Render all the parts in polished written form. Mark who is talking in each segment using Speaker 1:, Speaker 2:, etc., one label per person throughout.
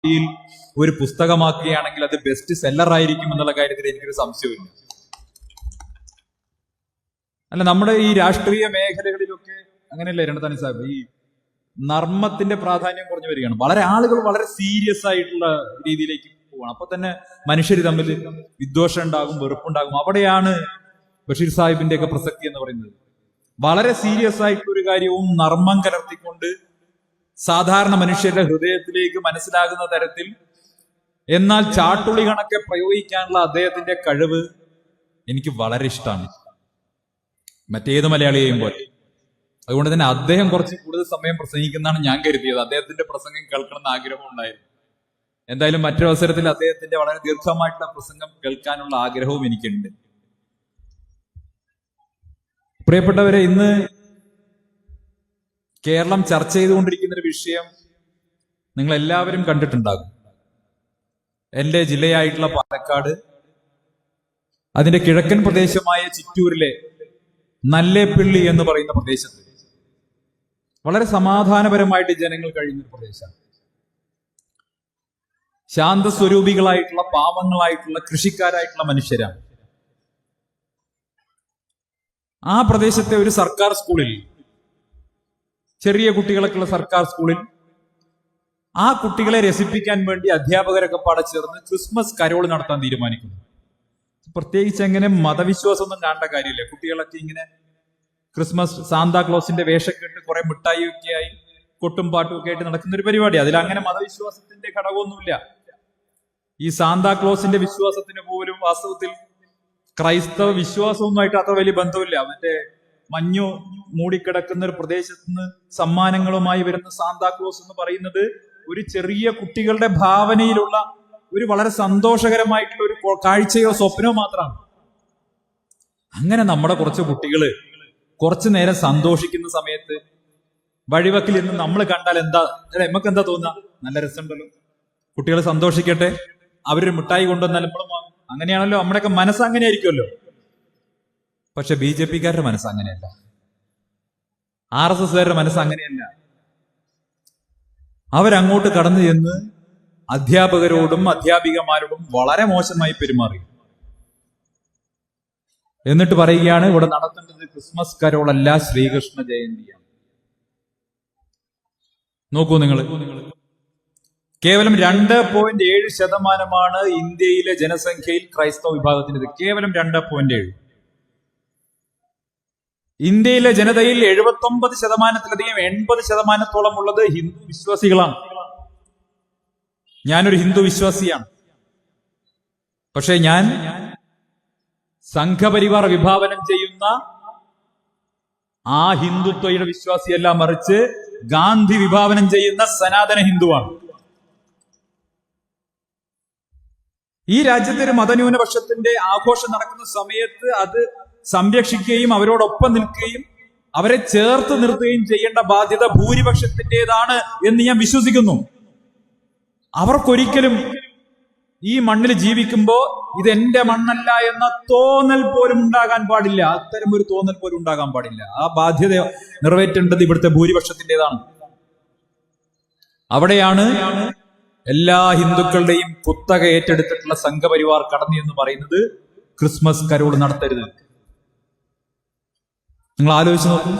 Speaker 1: ഭാവിയിൽ ഒരു പുസ്തകമാക്കുകയാണെങ്കിൽ അത് ബെസ്റ്റ് സെല്ലർ ആയിരിക്കും എന്നുള്ള കാര്യത്തിൽ എനിക്കൊരു സംശയമില്ല. അല്ല, നമ്മുടെ ഈ രാഷ്ട്രീയ മേഖലകളിലൊക്കെ അങ്ങനെയല്ലേ രണ്ടത്താനി സാഹിബ്, ഈ നർമ്മത്തിന്റെ പ്രാധാന്യം കുറഞ്ഞു വരികയാണ്. ആളുകൾ വളരെ സീരിയസ് ആയിട്ടുള്ള രീതിയിലേക്ക് പോവാണ്. അപ്പൊ തന്നെ മനുഷ്യർ തമ്മിൽ വിദ്വേഷം ഉണ്ടാകും, വെറുപ്പുണ്ടാകും. അവിടെയാണ് ബഷീർ സാഹിബിന്റെ ഒക്കെ പ്രസക്തി എന്ന് പറയുന്നത്. വളരെ സീരിയസ് ആയിട്ടുള്ള ഒരു കാര്യവും നർമ്മം കലർത്തിക്കൊണ്ട് സാധാരണ മനുഷ്യരുടെ ഹൃദയത്തിലേക്ക് മനസ്സിലാകുന്ന തരത്തിൽ, എന്നാൽ ചാട്ടുളി കണക്കെ പ്രയോഗിക്കാനുള്ള അദ്ദേഹത്തിന്റെ കഴിവ് എനിക്ക് വളരെ ഇഷ്ടമാണ്, മറ്റേത് മലയാളിയെയും പോലെ. അതുകൊണ്ട് തന്നെ അദ്ദേഹം കുറച്ച് കൂടുതൽ സമയം പ്രസംഗിക്കുന്നതാണ് ഞാൻ കരുതിയത്. അദ്ദേഹത്തിന്റെ പ്രസംഗം കേൾക്കണമെന്ന് ആഗ്രഹം ഉണ്ടായിരുന്നു. എന്തായാലും മറ്റൊരവസരത്തിൽ അദ്ദേഹത്തിന്റെ വളരെ ദീർഘമായിട്ടുള്ള പ്രസംഗം കേൾക്കാനുള്ള ആഗ്രഹവും എനിക്കുണ്ട്. പ്രിയപ്പെട്ടവരെ, ഇന്ന് കേരളം ചർച്ച ചെയ്തുകൊണ്ടിരിക്കുന്ന ഒരു വിഷയം നിങ്ങൾ എല്ലാവരും കണ്ടിട്ടുണ്ടാകും. എന്റെ ജില്ലയായിട്ടുള്ള പാലക്കാട്, അതിന്റെ കിഴക്കൻ പ്രദേശമായ ചിറ്റൂരിലെ നല്ലേപ്പിള്ളി എന്ന് പറയുന്ന പ്രദേശത്ത് വളരെ സമാധാനപരമായിട്ട് ജനങ്ങൾ കഴിയുന്ന ഒരു പ്രദേശമാണ്. ശാന്തസ്വരൂപികളായിട്ടുള്ള, പാവങ്ങളായിട്ടുള്ള, കൃഷിക്കാരായിട്ടുള്ള മനുഷ്യരാണ്. ആ പ്രദേശത്തെ ഒരു സർക്കാർ സ്കൂളിൽ, ചെറിയ കുട്ടികളൊക്കെയുള്ള സർക്കാർ സ്കൂളിൽ, ആ കുട്ടികളെ രസിപ്പിക്കാൻ വേണ്ടി അധ്യാപകരൊക്കെ പാടെ ചേർന്ന് ക്രിസ്മസ് കരോൾ നടത്താൻ തീരുമാനിക്കുന്നു. പ്രത്യേകിച്ച് എങ്ങനെ മതവിശ്വാസമൊന്നും കാണേണ്ട കാര്യമില്ല. കുട്ടികളൊക്കെ ഇങ്ങനെ ക്രിസ്മസ് സാന്താക്ലോസിന്റെ വേഷക്കെട്ട് കുറെ മിഠായി ഒക്കെ ആയി കൊട്ടും പാട്ടും ഒക്കെ ആയിട്ട് നടക്കുന്ന ഒരു പരിപാടി. അതിലങ്ങനെ മതവിശ്വാസത്തിന്റെ ഘടകമൊന്നുമില്ല. ഈ സാന്താക്ലോസിന്റെ വിശ്വാസത്തിന് പോലും വാസ്തവത്തിൽ ക്രൈസ്തവ വിശ്വാസവുമായിട്ട് അത്ര വലിയ ബന്ധമില്ല. മറ്റേ മഞ്ഞു മൂടിക്കിടക്കുന്ന ഒരു പ്രദേശത്ത് നിന്ന് സമ്മാനങ്ങളുമായി വരുന്ന സാന്താക്ലോസ് എന്ന് പറയുന്നത് ഒരു ചെറിയ കുട്ടികളുടെ ഭാവനയിലുള്ള ഒരു വളരെ സന്തോഷകരമായിട്ടുള്ള ഒരു കാഴ്ചയോ സ്വപ്നമോ മാത്രമാണ്. അങ്ങനെ നമ്മുടെ കുറച്ച് കുട്ടികള് കുറച്ചു നേരം സന്തോഷിക്കുന്ന സമയത്ത് വഴിവക്കിൽ നിന്ന് നമ്മൾ കണ്ടാൽ എന്താ, നമുക്ക് എന്താ തോന്നുക? നല്ല രസമുണ്ടല്ലോ, കുട്ടികൾ സന്തോഷിക്കട്ടെ, അവരൊരു മിഠായി കൊണ്ടുവന്നാൽ നമ്മളും വാങ്ങും. അങ്ങനെയാണല്ലോ നമ്മുടെയൊക്കെ മനസ്സ്, അങ്ങനെ ആയിരിക്കുമല്ലോ. പക്ഷെ BJP-കാരുടെ മനസ്സ് അങ്ങനെയല്ല, RSS-കാരുടെ മനസ്സ് അങ്ങനെയല്ല. അവരങ്ങോട്ട് കടന്നു ചെന്ന് അധ്യാപകരോടും അധ്യാപികമാരോടും വളരെ മോശമായി പെരുമാറി. എന്നിട്ട് പറയുകയാണ്, ഇവിടെ നടത്തേണ്ടത് ക്രിസ്മസ് കരോളല്ല, ശ്രീകൃഷ്ണ ജയന്തിയാണ്. നോക്കൂ നിങ്ങൾ, കേവലം 2.7% ഇന്ത്യയിലെ ജനസംഖ്യയിൽ ക്രൈസ്തവ വിഭാഗത്തിൻ്റെത്. കേവലം 2.7. ഇന്ത്യയിലെ ജനതയിൽ 79%-ലധികം 80% ഉള്ളത് ഹിന്ദു വിശ്വാസികളാണ്. ഞാനൊരു ഹിന്ദു വിശ്വാസിയാണ്. പക്ഷെ ഞാൻ സംഘപരിവാർ വിഭാവനം ചെയ്യുന്ന ആ ഹിന്ദുത്വയുടെ വിശ്വാസിയല്ല, മറിച്ച് ഗാന്ധി വിഭാവനം ചെയ്യുന്ന സനാതന ഹിന്ദുവാണ്. ഈ രാജ്യത്തെ ഒരു മതന്യൂനപക്ഷത്തിന്റെ ആഘോഷം നടക്കുന്ന സമയത്ത് അത് സംരക്ഷിക്കുകയും അവരോടൊപ്പം നിൽക്കുകയും അവരെ ചേർത്ത് നിർത്തുകയും ചെയ്യേണ്ട ബാധ്യത ഭൂരിപക്ഷത്തിൻ്റെതാണ് എന്ന് ഞാൻ വിശ്വസിക്കുന്നു. അവർക്കൊരിക്കലും ഈ മണ്ണിൽ ജീവിക്കുമ്പോ ഇതെന്റെ മണ്ണല്ല എന്ന തോന്നൽ പോലും ഉണ്ടാകാൻ പാടില്ല. അത്തരം ഒരു തോന്നൽ പോലും ഉണ്ടാകാൻ പാടില്ല. ആ ബാധ്യത നിറവേറ്റേണ്ടത് ഇവിടുത്തെ ഭൂരിപക്ഷത്തിൻ്റെതാണ്. അവിടെയാണ് എല്ലാ ഹിന്ദുക്കളുടെയും കുത്തക ഏറ്റെടുത്തിട്ടുള്ള സംഘപരിവാർ കടന്നു എന്ന് പറയുന്നത് ക്രിസ്മസ് കരോൾ നടത്തരുത്. നിങ്ങൾ ആലോചിച്ച് നോക്കൂ.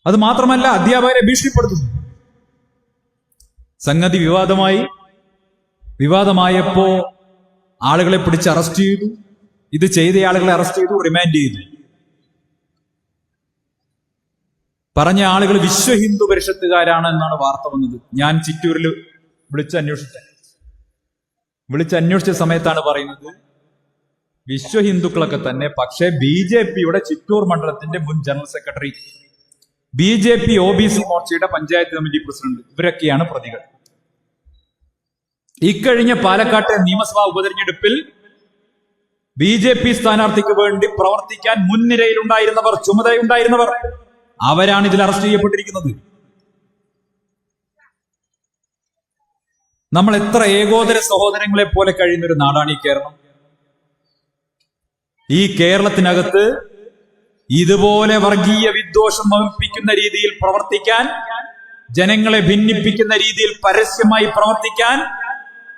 Speaker 1: അത് മാത്രമല്ല, അധ്യാപകരെ ഭീഷണിപ്പെടുത്തുന്നു. സംഗതി വിവാദമായപ്പോ ആളുകളെ പിടിച്ച് അറസ്റ്റ് ചെയ്തു. ഇത് ചെയ്ത ആളുകളെ അറസ്റ്റ് ചെയ്തു, റിമാൻഡ് ചെയ്തു. പറഞ്ഞ ആളുകൾ വിശ്വ ഹിന്ദു പരിഷത്തുകാരാണ് എന്നാണ് വാർത്ത വന്നത്. ഞാൻ ചിറ്റൂരിൽ വിളിച്ചന്വേഷിച്ച സമയത്താണ് പറയുന്നത് വിശ്വ ഹിന്ദുക്കളൊക്കെ തന്നെ. പക്ഷേ BJP-യുടെ ചിറ്റൂർ മണ്ഡലത്തിന്റെ മുൻ ജനറൽ സെക്രട്ടറി, BJP OBC മോർച്ചയുടെ പഞ്ചായത്ത് കമ്മിറ്റി പ്രസിഡന്റ്, ഇവരൊക്കെയാണ് പ്രതികൾ. ഇക്കഴിഞ്ഞ പാലക്കാട്ടെ നിയമസഭാ ഉപതെരഞ്ഞെടുപ്പിൽ BJP സ്ഥാനാർത്ഥിക്ക് വേണ്ടി പ്രവർത്തിക്കാൻ മുൻനിരയിലുണ്ടായിരുന്നവർ, ചുമതലയുണ്ടായിരുന്നവർ, അവരാണ് ഇതിൽ അറസ്റ്റ് ചെയ്യപ്പെട്ടിരിക്കുന്നത്. നമ്മൾ എത്ര ഏകോദര സഹോദരങ്ങളെ പോലെ കഴിയുന്ന ഒരു നാടാണ് ഈ കേരളം. ഈ കേരളത്തിനകത്ത് ഇതുപോലെ വർഗീയ വിദ്വേഷം വമിപ്പിക്കുന്ന രീതിയിൽ പ്രവർത്തിക്കാൻ ജനങ്ങളെ ഭിന്നിപ്പിക്കുന്ന രീതിയിൽ പരസ്യമായി പ്രവർത്തിക്കാൻ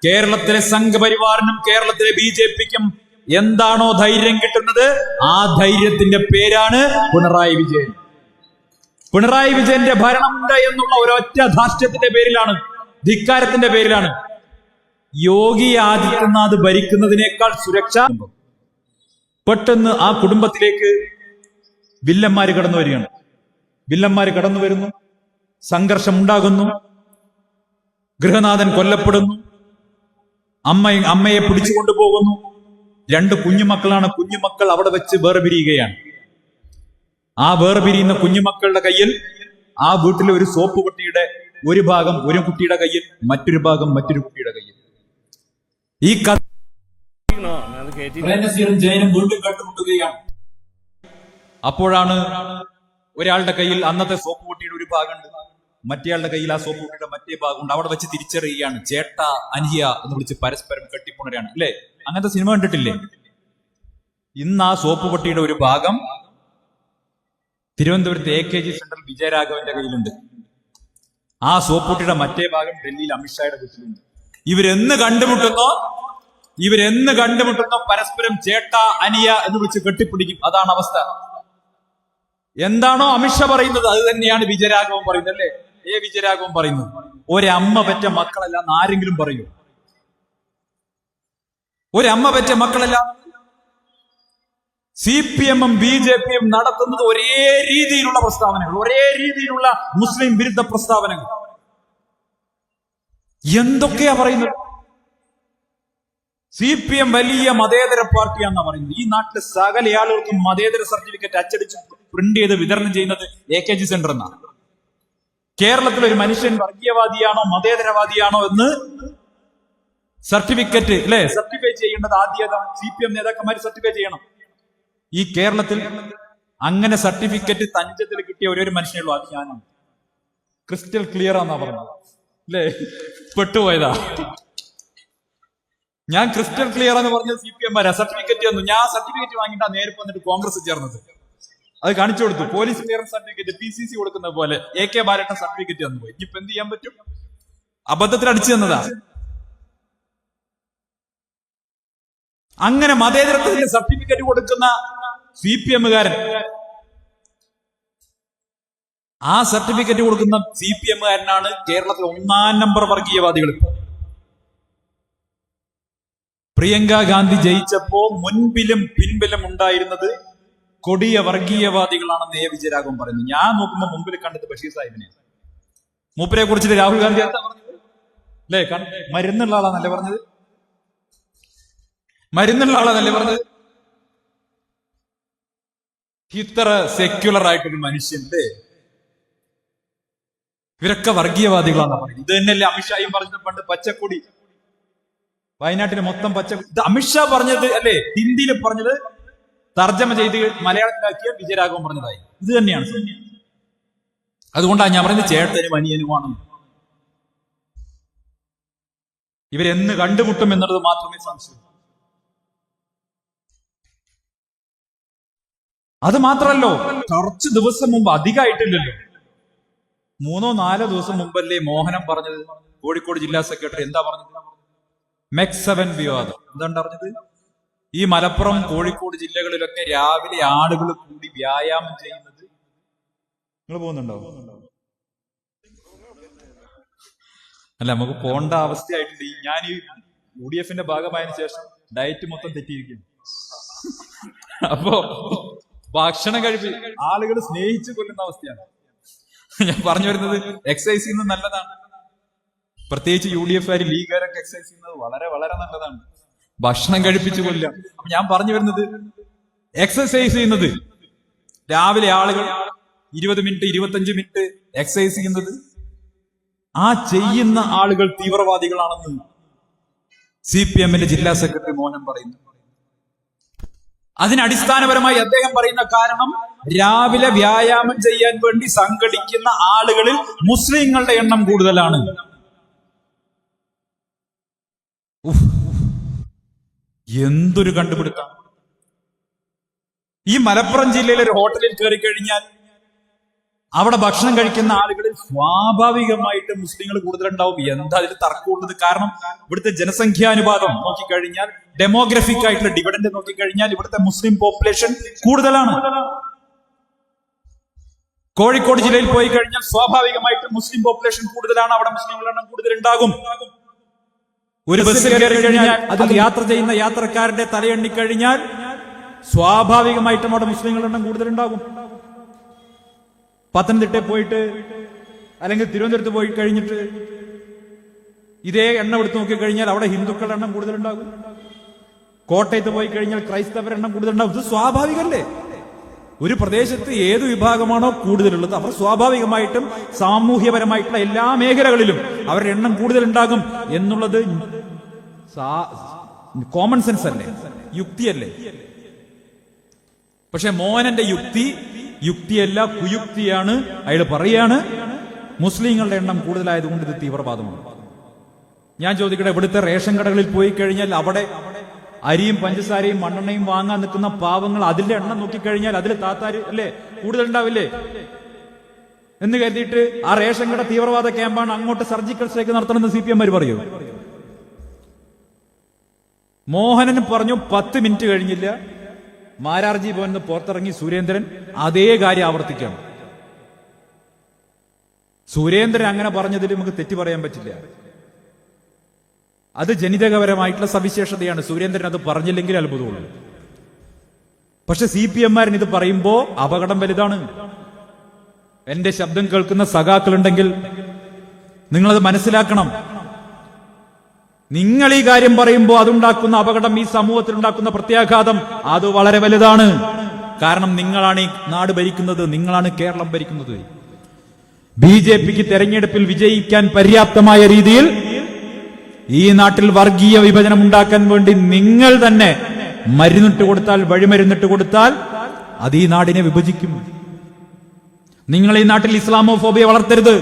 Speaker 1: കേരളത്തിലെ സംഘപരിവാറിനും കേരളത്തിലെ BJPക്കും എന്താണോ ധൈര്യം കിട്ടുന്നത്, ആ ധൈര്യത്തിന്റെ പേരാണ് പിണറായി വിജയൻ. പിണറായി വിജയന്റെ ഭരണമുണ്ട് എന്നുള്ള ഒരൊറ്റ ധാർഷ്ട്യത്തിന്റെ പേരിലാണ്, ധിക്കാരത്തിന്റെ പേരിലാണ് യോഗി ആദിത്യനാഥ് ഭരിക്കുന്നതിനേക്കാൾ സുരക്ഷ. പെട്ടെന്ന് ആ കുടുംബത്തിലേക്ക് വില്ലന്മാര് കടന്നു വരികയാണ്. വില്ലന്മാര് കടന്നു വരുന്നു, സംഘർഷം ഉണ്ടാകുന്നു, ഗൃഹനാഥൻ കൊല്ലപ്പെടുന്നു, അമ്മയെ പിടിച്ചുകൊണ്ടുപോകുന്നു. 2 കുഞ്ഞുമക്കളാണ്. കുഞ്ഞുമക്കൾ അവിടെ വെച്ച് വേർപിരിയുകയാണ്. ആ വേർപിരിയുന്ന കുഞ്ഞുമക്കളുടെ കയ്യിൽ ആ വീട്ടിലെ ഒരു സോപ്പ് പെട്ടിയുടെ ഒരു ഭാഗം ഒരു കുട്ടിയുടെ കയ്യിൽ, മറ്റൊരു ഭാഗം മറ്റൊരു കുട്ടിയുടെ കയ്യിൽ. ഈ ജയനും വീണ്ടും കണ്ടുമുട്ടുകയാണ്. അപ്പോഴാണ് ഒരാളുടെ കയ്യിൽ അന്നത്തെ സോപ്പ് പൊട്ടിയുടെ ഒരു ഭാഗമുണ്ട്, മറ്റേയാളുടെ കയ്യിൽ ആ സോപ്പ് പൊട്ടിയുടെ മറ്റേ ഭാഗമുണ്ട്. അവിടെ വെച്ച് തിരിച്ചറിയുകയാണ്. ചേട്ട അനിയ എന്ന് വിളിച്ച് പരസ്പരം കെട്ടിപ്പുണരാണ്. അല്ലെ, അങ്ങനത്തെ സിനിമ കണ്ടിട്ടില്ലേ? ഇന്ന് ആ സോപ്പ് പൊട്ടിയുടെ ഒരു ഭാഗം തിരുവനന്തപുരത്ത് AKG സെന്ററിൽ വിജയരാഘവന്റെ കയ്യിലുണ്ട്. ആ സോപ്പ് പൊട്ടിയുടെ മറ്റേ ഭാഗം ഡൽഹിയിൽ അമിത്ഷായുടെ വീട്ടിലുണ്ട്. ഇവരെന്ന് കണ്ടുമുട്ടുന്നോ പരസ്പരം ചേട്ട അനിയ എന്ന് വിളിച്ച് കെട്ടിപ്പിടിക്കും. അതാണ് അവസ്ഥ. എന്താണോ അമിത്ഷാ പറയുന്നത് അത് തന്നെയാണ് വിജയരാഘവൻ പറയുന്നത്. അല്ലേ, വിജയരാഘവൻ പറയുന്നത്. ഒരമ്മ പെറ്റ മക്കളെല്ലാം ആരെങ്കിലും പറയൂ? ഒരമ്മ പെറ്റ മക്കളെല്ലാം. CPM-ഉം BJP-യും നടത്തുന്നത് ഒരേ രീതിയിലുള്ള പ്രസ്താവനകൾ, ഒരേ രീതിയിലുള്ള മുസ്ലിം വിരുദ്ധ പ്രസ്താവനകൾ. എന്തൊക്കെയാ പറയുന്നത്? CPM വലിയ മതേതര പാർട്ടിയാണെന്നാ പറയുന്നത്. ഈ നാട്ടിലെ സകല ആളുകൾക്കും മതേതര സർട്ടിഫിക്കറ്റ് അച്ചടിച്ച് പ്രിന്റ് ചെയ്ത് വിതരണം ചെയ്യുന്നത് AKG സെന്റർ എന്നാണ്. കേരളത്തിൽ ഒരു മനുഷ്യൻ വർഗീയവാദിയാണോ മതേതരവാദിയാണോ എന്ന് സർട്ടിഫിക്കറ്റ് സർട്ടിഫൈ ചെയ്യേണ്ടത് ആദ്യം CPM നേതാക്കന്മാർ സർട്ടിഫൈ ചെയ്യണം. ഈ കേരളത്തിൽ അങ്ങനെ സർട്ടിഫിക്കറ്റ് തഞ്ചത്തിൽ കിട്ടിയ ഒരേ ഒരു മനുഷ്യനുള്ളൂ, അത് ഞാനാണ്. ക്രിസ്റ്റൽ ക്ലിയർ ആണെന്നാ പറഞ്ഞത്. പെട്ടുപോയതാ. ഞാൻ ക്രിസ്റ്റൽ ക്ലിയർ എന്ന് പറഞ്ഞത് CPM സർട്ടിഫിക്കറ്റ് തന്നു. ഞാൻ സർട്ടിഫിക്കറ്റ് വാങ്ങിയിട്ടാ നേരെ വന്നിട്ട് കോൺഗ്രസ് ചേർന്നത്. അത് കാണിച്ചു കൊടുത്തു. പോലീസ് ക്ലിയറൻസ് സർട്ടിഫിക്കറ്റ് PCC കൊടുക്കുന്ന പോലെ AK ബാലറ്റൻ സർട്ടിഫിക്കറ്റ് തന്നു പോയി. ഇനിയിപ്പോ എന്ത് ചെയ്യാൻ പറ്റും? അബദ്ധത്തിൽ അടിച്ചു തന്നതാ. അങ്ങനെ മതേതരത്വത്തിന്റെ സർട്ടിഫിക്കറ്റ് കൊടുക്കുന്ന CPM-കാരൻ, ആ സർട്ടിഫിക്കറ്റ് കൊടുക്കുന്ന CPM-കാരനാണ് കേരളത്തിലെ 1-ാം നമ്പർ വർഗീയവാദികൾ. പ്രിയങ്ക ഗാന്ധി ജയിച്ചപ്പോ മുൻപിലും പിൻപിലും ഉണ്ടായിരുന്നത് കൊടിയ വർഗീയവാദികളാണെന്ന് വിജയരാഘവൻ പറയുന്നു. ഞാൻ നോക്കുമ്പോ മുമ്പിൽ കണ്ടത് ബഷീർ സാഹിബിനെ. മൂപ്പരെ കുറിച്ചിട്ട് രാഹുൽ ഗാന്ധി എന്താ പറഞ്ഞത്? മരുന്നുള്ള ആളാന്നല്ലേ പറഞ്ഞത്? മരുന്നുള്ള ആളാന്നല്ലേ പറഞ്ഞത്? ഇത്ര സെക്യുലർ ആയിട്ടൊരു മനുഷ്യന്റെ ഇവരൊക്കെ വർഗീയവാദികളാണെന്ന് പറയുന്നത്. ഇത് തന്നെയല്ലേ അമിത്ഷായും പറഞ്ഞത് പണ്ട്? പച്ചക്കൊടി വയനാട്ടിലെ മൊത്തം പച്ച. ഇത് അമിത്ഷാ പറഞ്ഞത് അല്ലേ? ഹിന്ദിയിൽ പറഞ്ഞത് തർജ്ജമ ചെയ്ത് മലയാളത്തിലാക്കിയ വിജയരാഘവൻ പറഞ്ഞതായി. ഇത് തന്നെയാണ് സത്യം. അതുകൊണ്ടാണ് ഞാൻ പറയുന്നത് ചേട്ടനും അനിയനുമാണ്. ഇവരെന്ന് കണ്ടുമുട്ടും എന്നുള്ളത് മാത്രമേ സംശയം. അത് മാത്രല്ലോ, കുറച്ച് ദിവസം മുമ്പ്, അധികമായിട്ടില്ലല്ലോ, 3-4 ദിവസം മുമ്പല്ലേ മോഹനം പറഞ്ഞത്? കോഴിക്കോട് ജില്ലാ സെക്രട്ടറി എന്താ പറഞ്ഞത്? MEC-7 വിവാദം. എന്താണ് പറഞ്ഞത്? ഈ മലപ്പുറം കോഴിക്കോട് ജില്ലകളിലൊക്കെ രാവിലെ ആളുകൾ കൂടി വ്യായാമം ചെയ്യുന്നത്. നിങ്ങൾ പോകുന്നുണ്ടോ? അല്ല, നമുക്ക് പോണ്ട അവസ്ഥയായിട്ടുണ്ട്. ഞാൻ ഈ UDF-ന്റെ ഭാഗമായതിനു ശേഷം ഡയറ്റ് മൊത്തം തെറ്റിയിരിക്കുന്നു. അപ്പോ ഭക്ഷണം കഴിച്ച് ആളുകൾ സ്നേഹിച്ചു കൊല്ലുന്ന അവസ്ഥയാണ്. ഞാൻ പറഞ്ഞു വരുന്നത് എക്സസൈസ് ചെയ്യുന്നത് നല്ലതാണ്. പ്രത്യേകിച്ച് UDF-കാർ ലീഗുകാരൊക്കെ എക്സസൈസ് ചെയ്യുന്നത് വളരെ വളരെ നല്ലതാണ്. ഭക്ഷണം കഴിപ്പിച്ചു കൊല്ലാം. അപ്പൊ ഞാൻ പറഞ്ഞു വരുന്നത് എക്സസൈസ് ചെയ്യുന്നത്, രാവിലെ ആളുകൾ 20 മിനിറ്റ് 25 മിനിറ്റ് എക്സസൈസ് ചെയ്യുന്നത്, ആ ചെയ്യുന്ന ആളുകൾ തീവ്രവാദികളാണെന്ന് CPM-ന്റെ ജില്ലാ സെക്രട്ടറി മോഹൻ പറയുന്നു. അതിനടിസ്ഥാനപരമായി അദ്ദേഹം പറയുന്ന കാരണം, രാവിലെ വ്യായാമം ചെയ്യാൻ വേണ്ടി സംഘടിക്കുന്ന ആളുകളിൽ മുസ്ലിങ്ങളുടെ എണ്ണം കൂടുതലാണ്. എന്തൊരു കണ്ടുപിടുത്തം! ഈ മലപ്പുറം ജില്ലയിലെ ഒരു ഹോട്ടലിൽ കയറി കഴിഞ്ഞാൽ അവിടെ ഭക്ഷണം കഴിക്കുന്ന ആളുകളിൽ സ്വാഭാവികമായിട്ട് മുസ്ലിങ്ങൾ കൂടുതലുണ്ടാവും. എന്താ അതിൽ തർക്കമുള്ളത്? കാരണം ഇവിടുത്തെ ജനസംഖ്യാനുപാതം നോക്കിക്കഴിഞ്ഞാൽ, ഡെമോഗ്രഫിക് ആയിട്ടുള്ള ഡിവിഡൻഡ് നോക്കിക്കഴിഞ്ഞാൽ ഇവിടുത്തെ മുസ്ലിം പോപ്പുലേഷൻ കൂടുതലാണ്. കോഴിക്കോട് ജില്ലയിൽ പോയി കഴിഞ്ഞാൽ സ്വാഭാവികമായിട്ട് മുസ്ലിം പോപ്പുലേഷൻ കൂടുതലാണ്. അവിടെ മുസ്ലിങ്ങളുടെ എണ്ണം കൂടുതലുണ്ടാകും. ഒരു ബസ്സിൽ കയറി കഴിഞ്ഞാൽ അതിൽ യാത്ര ചെയ്യുന്ന യാത്രക്കാരുടെ തലയെണ്ണി കഴിഞ്ഞാൽ സ്വാഭാവികമായിട്ടും അവിടെ മുസ്ലിങ്ങളുടെ എണ്ണം കൂടുതലുണ്ടാകും. പത്തനംതിട്ടയിൽ പോയിട്ട് അല്ലെങ്കിൽ തിരുവനന്തപുരത്ത് പോയി കഴിഞ്ഞിട്ട് ഇതേ എണ്ണം എടുത്ത് നോക്കിക്കഴിഞ്ഞാൽ അവിടെ ഹിന്ദുക്കളുടെ എണ്ണം കൂടുതലുണ്ടാകും. കോട്ടയത്ത് പോയി കഴിഞ്ഞാൽ ക്രൈസ്തവരുടെ എണ്ണം കൂടുതലുണ്ടാകും. ഇത് സ്വാഭാവികമല്ലേ? ഒരു പ്രദേശത്ത് ഏത് വിഭാഗമാണോ കൂടുതലുള്ളത് അവർ സ്വാഭാവികമായിട്ടും സാമൂഹ്യപരമായിട്ടുള്ള എല്ലാ മേഖലകളിലും അവരുടെ എണ്ണം കൂടുതലുണ്ടാകും എന്നുള്ളത് കോമൺ സെൻസ് അല്ലേ, യുക്തിയല്ലേ? പക്ഷെ മോഹനന്റെ യുക്തിയല്ല, കുയുക്തിയാണ്. അയാൾ പറയാണ് മുസ്ലിങ്ങളുടെ എണ്ണം കൂടുതലായതുകൊണ്ട് ഇത് തീവ്രവാദമാണ്. ഞാൻ ചോദിക്കട്ടെ, ഇവിടുത്തെ റേഷൻ കടകളിൽ പോയി കഴിഞ്ഞാൽ അവിടെ അരിയും പഞ്ചസാരയും മണ്ണെണ്ണയും വാങ്ങാൻ നിൽക്കുന്ന പാവങ്ങൾ, അതിന്റെ എണ്ണം നോക്കിക്കഴിഞ്ഞാൽ അതിൽ താത്താര് അല്ലേ കൂടുതലുണ്ടാവില്ലേ എന്ന് കരുതിയിട്ട് ആ റേഷൻ കട തീവ്രവാദ ക്യാമ്പാണ്, അങ്ങോട്ട് സർജിക്കൽ സ്ട്രൈക്ക് നടത്തണമെന്ന് CPM പറയൂ. മോഹനൻ പറഞ്ഞു 10 മിനിറ്റ് കഴിഞ്ഞില്ല, മാരാർജി ഭവനിൽ പുറത്തിറങ്ങി സുരേന്ദ്രൻ അതേ കാര്യം ആവർത്തിക്കണം. സുരേന്ദ്രൻ അങ്ങനെ പറഞ്ഞതിൽ നമുക്ക് തെറ്റു പറയാൻ പറ്റില്ല. അത് ജനിതകപരമായിട്ടുള്ള സവിശേഷതയാണ്. സുരേന്ദ്രൻ അത് പറഞ്ഞില്ലെങ്കിൽ അത്ഭുതമുള്ളൂ. പക്ഷെ CPM-മാരൻ ഇത് പറയുമ്പോ അപകടം വലുതാണ്. എന്റെ ശബ്ദം കേൾക്കുന്ന സഖാക്കളുണ്ടെങ്കിൽ നിങ്ങളത് മനസ്സിലാക്കണം. നിങ്ങൾ ഈ കാര്യം പറയുമ്പോൾ അതുണ്ടാക്കുന്ന അപകടം, ഈ സമൂഹത്തിൽ ഉണ്ടാക്കുന്ന പ്രത്യാഘാതം അത് വളരെ വലുതാണ്. കാരണം നിങ്ങളാണ് ഈ നാട് ഭരിക്കുന്നത്, നിങ്ങളാണ് കേരളം ഭരിക്കുന്നത്. BJPക്ക് തെരഞ്ഞെടുപ്പിൽ വിജയിക്കാൻ പര്യാപ്തമായ രീതിയിൽ ഈ നാട്ടിൽ വർഗീയ വിഭജനം ഉണ്ടാക്കാൻ വേണ്ടി നിങ്ങൾ തന്നെ മരുന്നിട്ട് കൊടുത്താൽ, വഴിമരുന്നിട്ട് കൊടുത്താൽ അത് ഈ നാടിനെ വിഭജിക്കും. നിങ്ങൾ ഈ നാട്ടിൽ ഇസ്ലാമോഫോബിയ വളർത്തരുത്.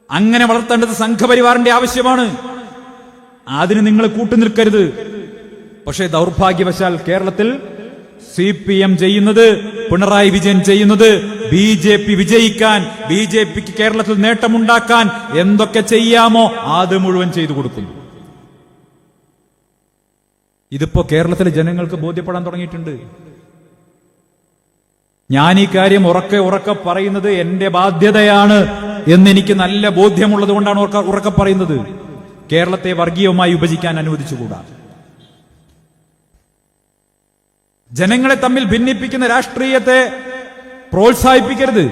Speaker 1: അങ്ങനെ വളർത്തേണ്ടത് സംഘപരിവാറിന്റെ ആവശ്യമാണ്. അതിന് നിങ്ങൾ കൂട്ടുനിൽക്കരുത്. പക്ഷേ ദൗർഭാഗ്യവശാൽ കേരളത്തിൽ CPM ചെയ്യുന്നത്, പിണറായി വിജയൻ ചെയ്യുന്നത്, BJP വിജയിക്കാൻ, BJPക്ക് കേരളത്തിൽ നേട്ടമുണ്ടാക്കാൻ എന്തൊക്കെ ചെയ്യാമോ അത് മുഴുവൻ ചെയ്തു കൊടുക്കുന്നു. ഇതിപ്പോ കേരളത്തിലെ ജനങ്ങൾക്ക് ബോധ്യപ്പെടാൻ തുടങ്ങിയിട്ടുണ്ട്. ഞാൻ ഈ കാര്യം ഉറക്കെ പറയുന്നത് എന്റെ ബാധ്യതയാണ് എന്നെനിക്ക് നല്ല ബോധ്യമുള്ളത് കൊണ്ടാണ് ഉറക്കെ പറയുന്നത്. കേരളത്തെ വർഗീയമായി വിഭജിക്കാൻ അനുവദിച്ചുകൂടാ. ജനങ്ങളെ തമ്മിൽ ഭിന്നിപ്പിക്കുന്ന രാഷ്ട്രീയത്തെ പ്രോത്സാഹിപ്പിക്കരുത്.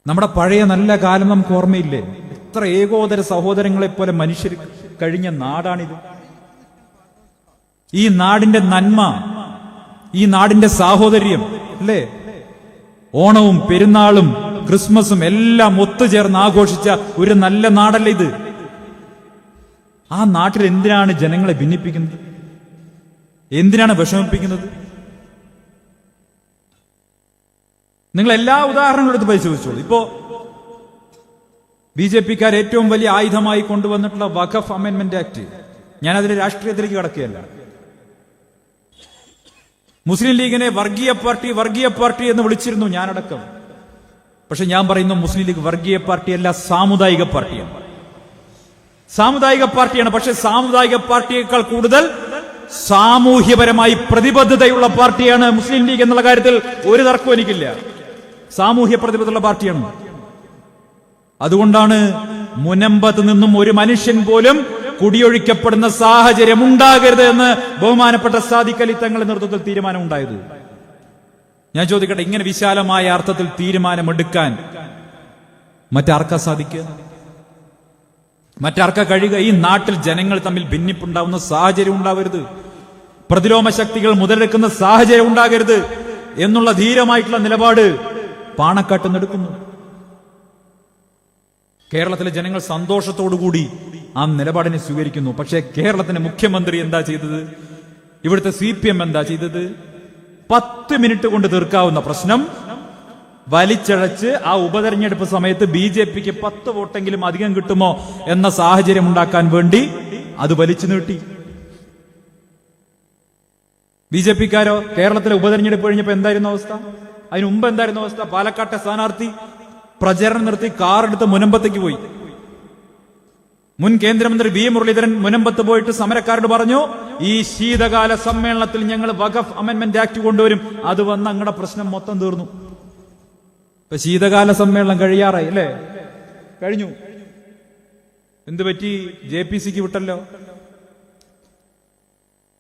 Speaker 1: നമ്മുടെ പഴയ നല്ല കാലം നമുക്ക് ഓർമ്മയില്ലേ? എത്ര ഏകോദര സഹോദരങ്ങളെ പോലെ മനുഷ്യർ കഴിഞ്ഞ നാടാണിത്. ഈ നാടിന്റെ നന്മ, ഈ നാടിന്റെ സാഹോദര്യം അല്ലേ? ഓണവും പെരുന്നാളും ക്രിസ്മസും എല്ലാം ഒത്തുചേർന്ന് ആഘോഷിച്ച ഒരു നല്ല നാടല്ലേ ഇത്? ആ നാട്ടിൽ എന്തിനാണ് ജനങ്ങളെ ഭിന്നിപ്പിക്കുന്നത്? എന്തിനാണ് വിഷമിപ്പിക്കുന്നത്? നിങ്ങൾ എല്ലാ ഉദാഹരണങ്ങളും എടുത്ത് പരിശോധിച്ചോളൂ. ഇപ്പോ BJPക്കാർ ഏറ്റവും വലിയ ആയുധമായി കൊണ്ടുവന്നിട്ടുള്ള വഖഫ് അമെൻമെന്റ് ആക്ട്, ഞാൻ അതിന്റെ രാഷ്ട്രീയത്തിലേക്ക് കടക്കുകയല്ല. മുസ്ലിം ലീഗിനെ വർഗീയ പാർട്ടി എന്ന് വിളിച്ചിരുന്നു ഞാനടക്കം. പക്ഷെ ഞാൻ പറയുന്നു മുസ്ലിം ലീഗ് വർഗീയ പാർട്ടിയല്ല, സാമുദായിക പാർട്ടിയാണ്. സാമുദായിക പാർട്ടിയാണ്. പക്ഷെ സാമുദായിക പാർട്ടിയേക്കാൾ കൂടുതൽ സാമൂഹ്യപരമായി പ്രതിബദ്ധതയുള്ള പാർട്ടിയാണ് മുസ്ലിം ലീഗ് എന്നുള്ള കാര്യത്തിൽ ഒരു തർക്കവും എനിക്കില്ല. സാമൂഹ്യ പ്രതിബദ്ധതയുള്ള പാർട്ടിയാണ്. അതുകൊണ്ടാണ് മുനമ്പത്ത് നിന്നും ഒരു മനുഷ്യൻ പോലും കുടിയൊഴിക്കപ്പെടുന്ന സാഹചര്യം ഉണ്ടാകരുത് എന്ന് ബഹുമാനപ്പെട്ട സാദിഖ് അലി തങ്ങളുടെ നേതൃത്വത്തിൽ തീരുമാനം ഉണ്ടായത്. ഞാൻ ചോദിക്കട്ടെ, ഇങ്ങനെ വിശാലമായ അർത്ഥത്തിൽ തീരുമാനമെടുക്കാൻ മറ്റാർക്കാ സാധിക്കുക? മറ്റാർക്കാ കഴിയുക? ഈ നാട്ടിൽ ജനങ്ങൾ തമ്മിൽ ഭിന്നിപ്പുണ്ടാവുന്ന സാഹചര്യം ഉണ്ടാവരുത്, പ്രതിലോമ ശക്തികൾ മുതലെടുക്കുന്ന സാഹചര്യം ഉണ്ടാകരുത് എന്നുള്ള ധീരമായിട്ടുള്ള നിലപാട് പാണക്കാട്ട് നിന്നെടുക്കുന്നു. കേരളത്തിലെ ജനങ്ങൾ സന്തോഷത്തോടുകൂടി ആ നിലപാടിനെ സ്വീകരിക്കുന്നു. പക്ഷേ കേരളത്തിന്റെ മുഖ്യമന്ത്രി എന്താ ചെയ്തത്? ഇവിടുത്തെ CPM എന്താ ചെയ്തത്? 10 മിനിറ്റ് കൊണ്ട് തീർക്കാവുന്ന പ്രശ്നം വലിച്ചഴച്ച് ആ ഉപതെരഞ്ഞെടുപ്പ് സമയത്ത് BJPക്ക് 10 വോട്ടെങ്കിലും അധികം കിട്ടുമോ എന്ന സാഹചര്യം ഉണ്ടാക്കാൻ വേണ്ടി അത് വലിച്ചു നീട്ടി. BJP-ക്കാരോ കേരളത്തിലെ ഉപതെരഞ്ഞെടുപ്പ് കഴിഞ്ഞപ്പോൾ എന്തായിരുന്നു അവസ്ഥ? അതിന് മുമ്പ് എന്തായിരുന്നു അവസ്ഥ? പാലക്കാട്ടെ സ്ഥാനാർത്ഥി പ്രചരണം നിർത്തി കാറെടുത്ത് മുനമ്പത്തേക്ക് പോയി. മുൻ കേന്ദ്രമന്ത്രി വി മുരളീധരൻ മുനമ്പത്ത് പോയിട്ട് സമരക്കാരോട് പറഞ്ഞു, ഈ ശീതകാല സമ്മേളനത്തിൽ ഞങ്ങൾ വഖഫ് അമെൻമെന്റ് ആക്ട് കൊണ്ടുവരും. അത് വന്ന് അങ്ങടെ പ്രശ്നം മൊത്തം തീർന്നു. ഇപ്പൊ ശീതകാല സമ്മേളനം കഴിയാറായി അല്ലേ? കഴിഞ്ഞു. എന്ത് പറ്റി? JPC-ക്ക് വിട്ടല്ലോ.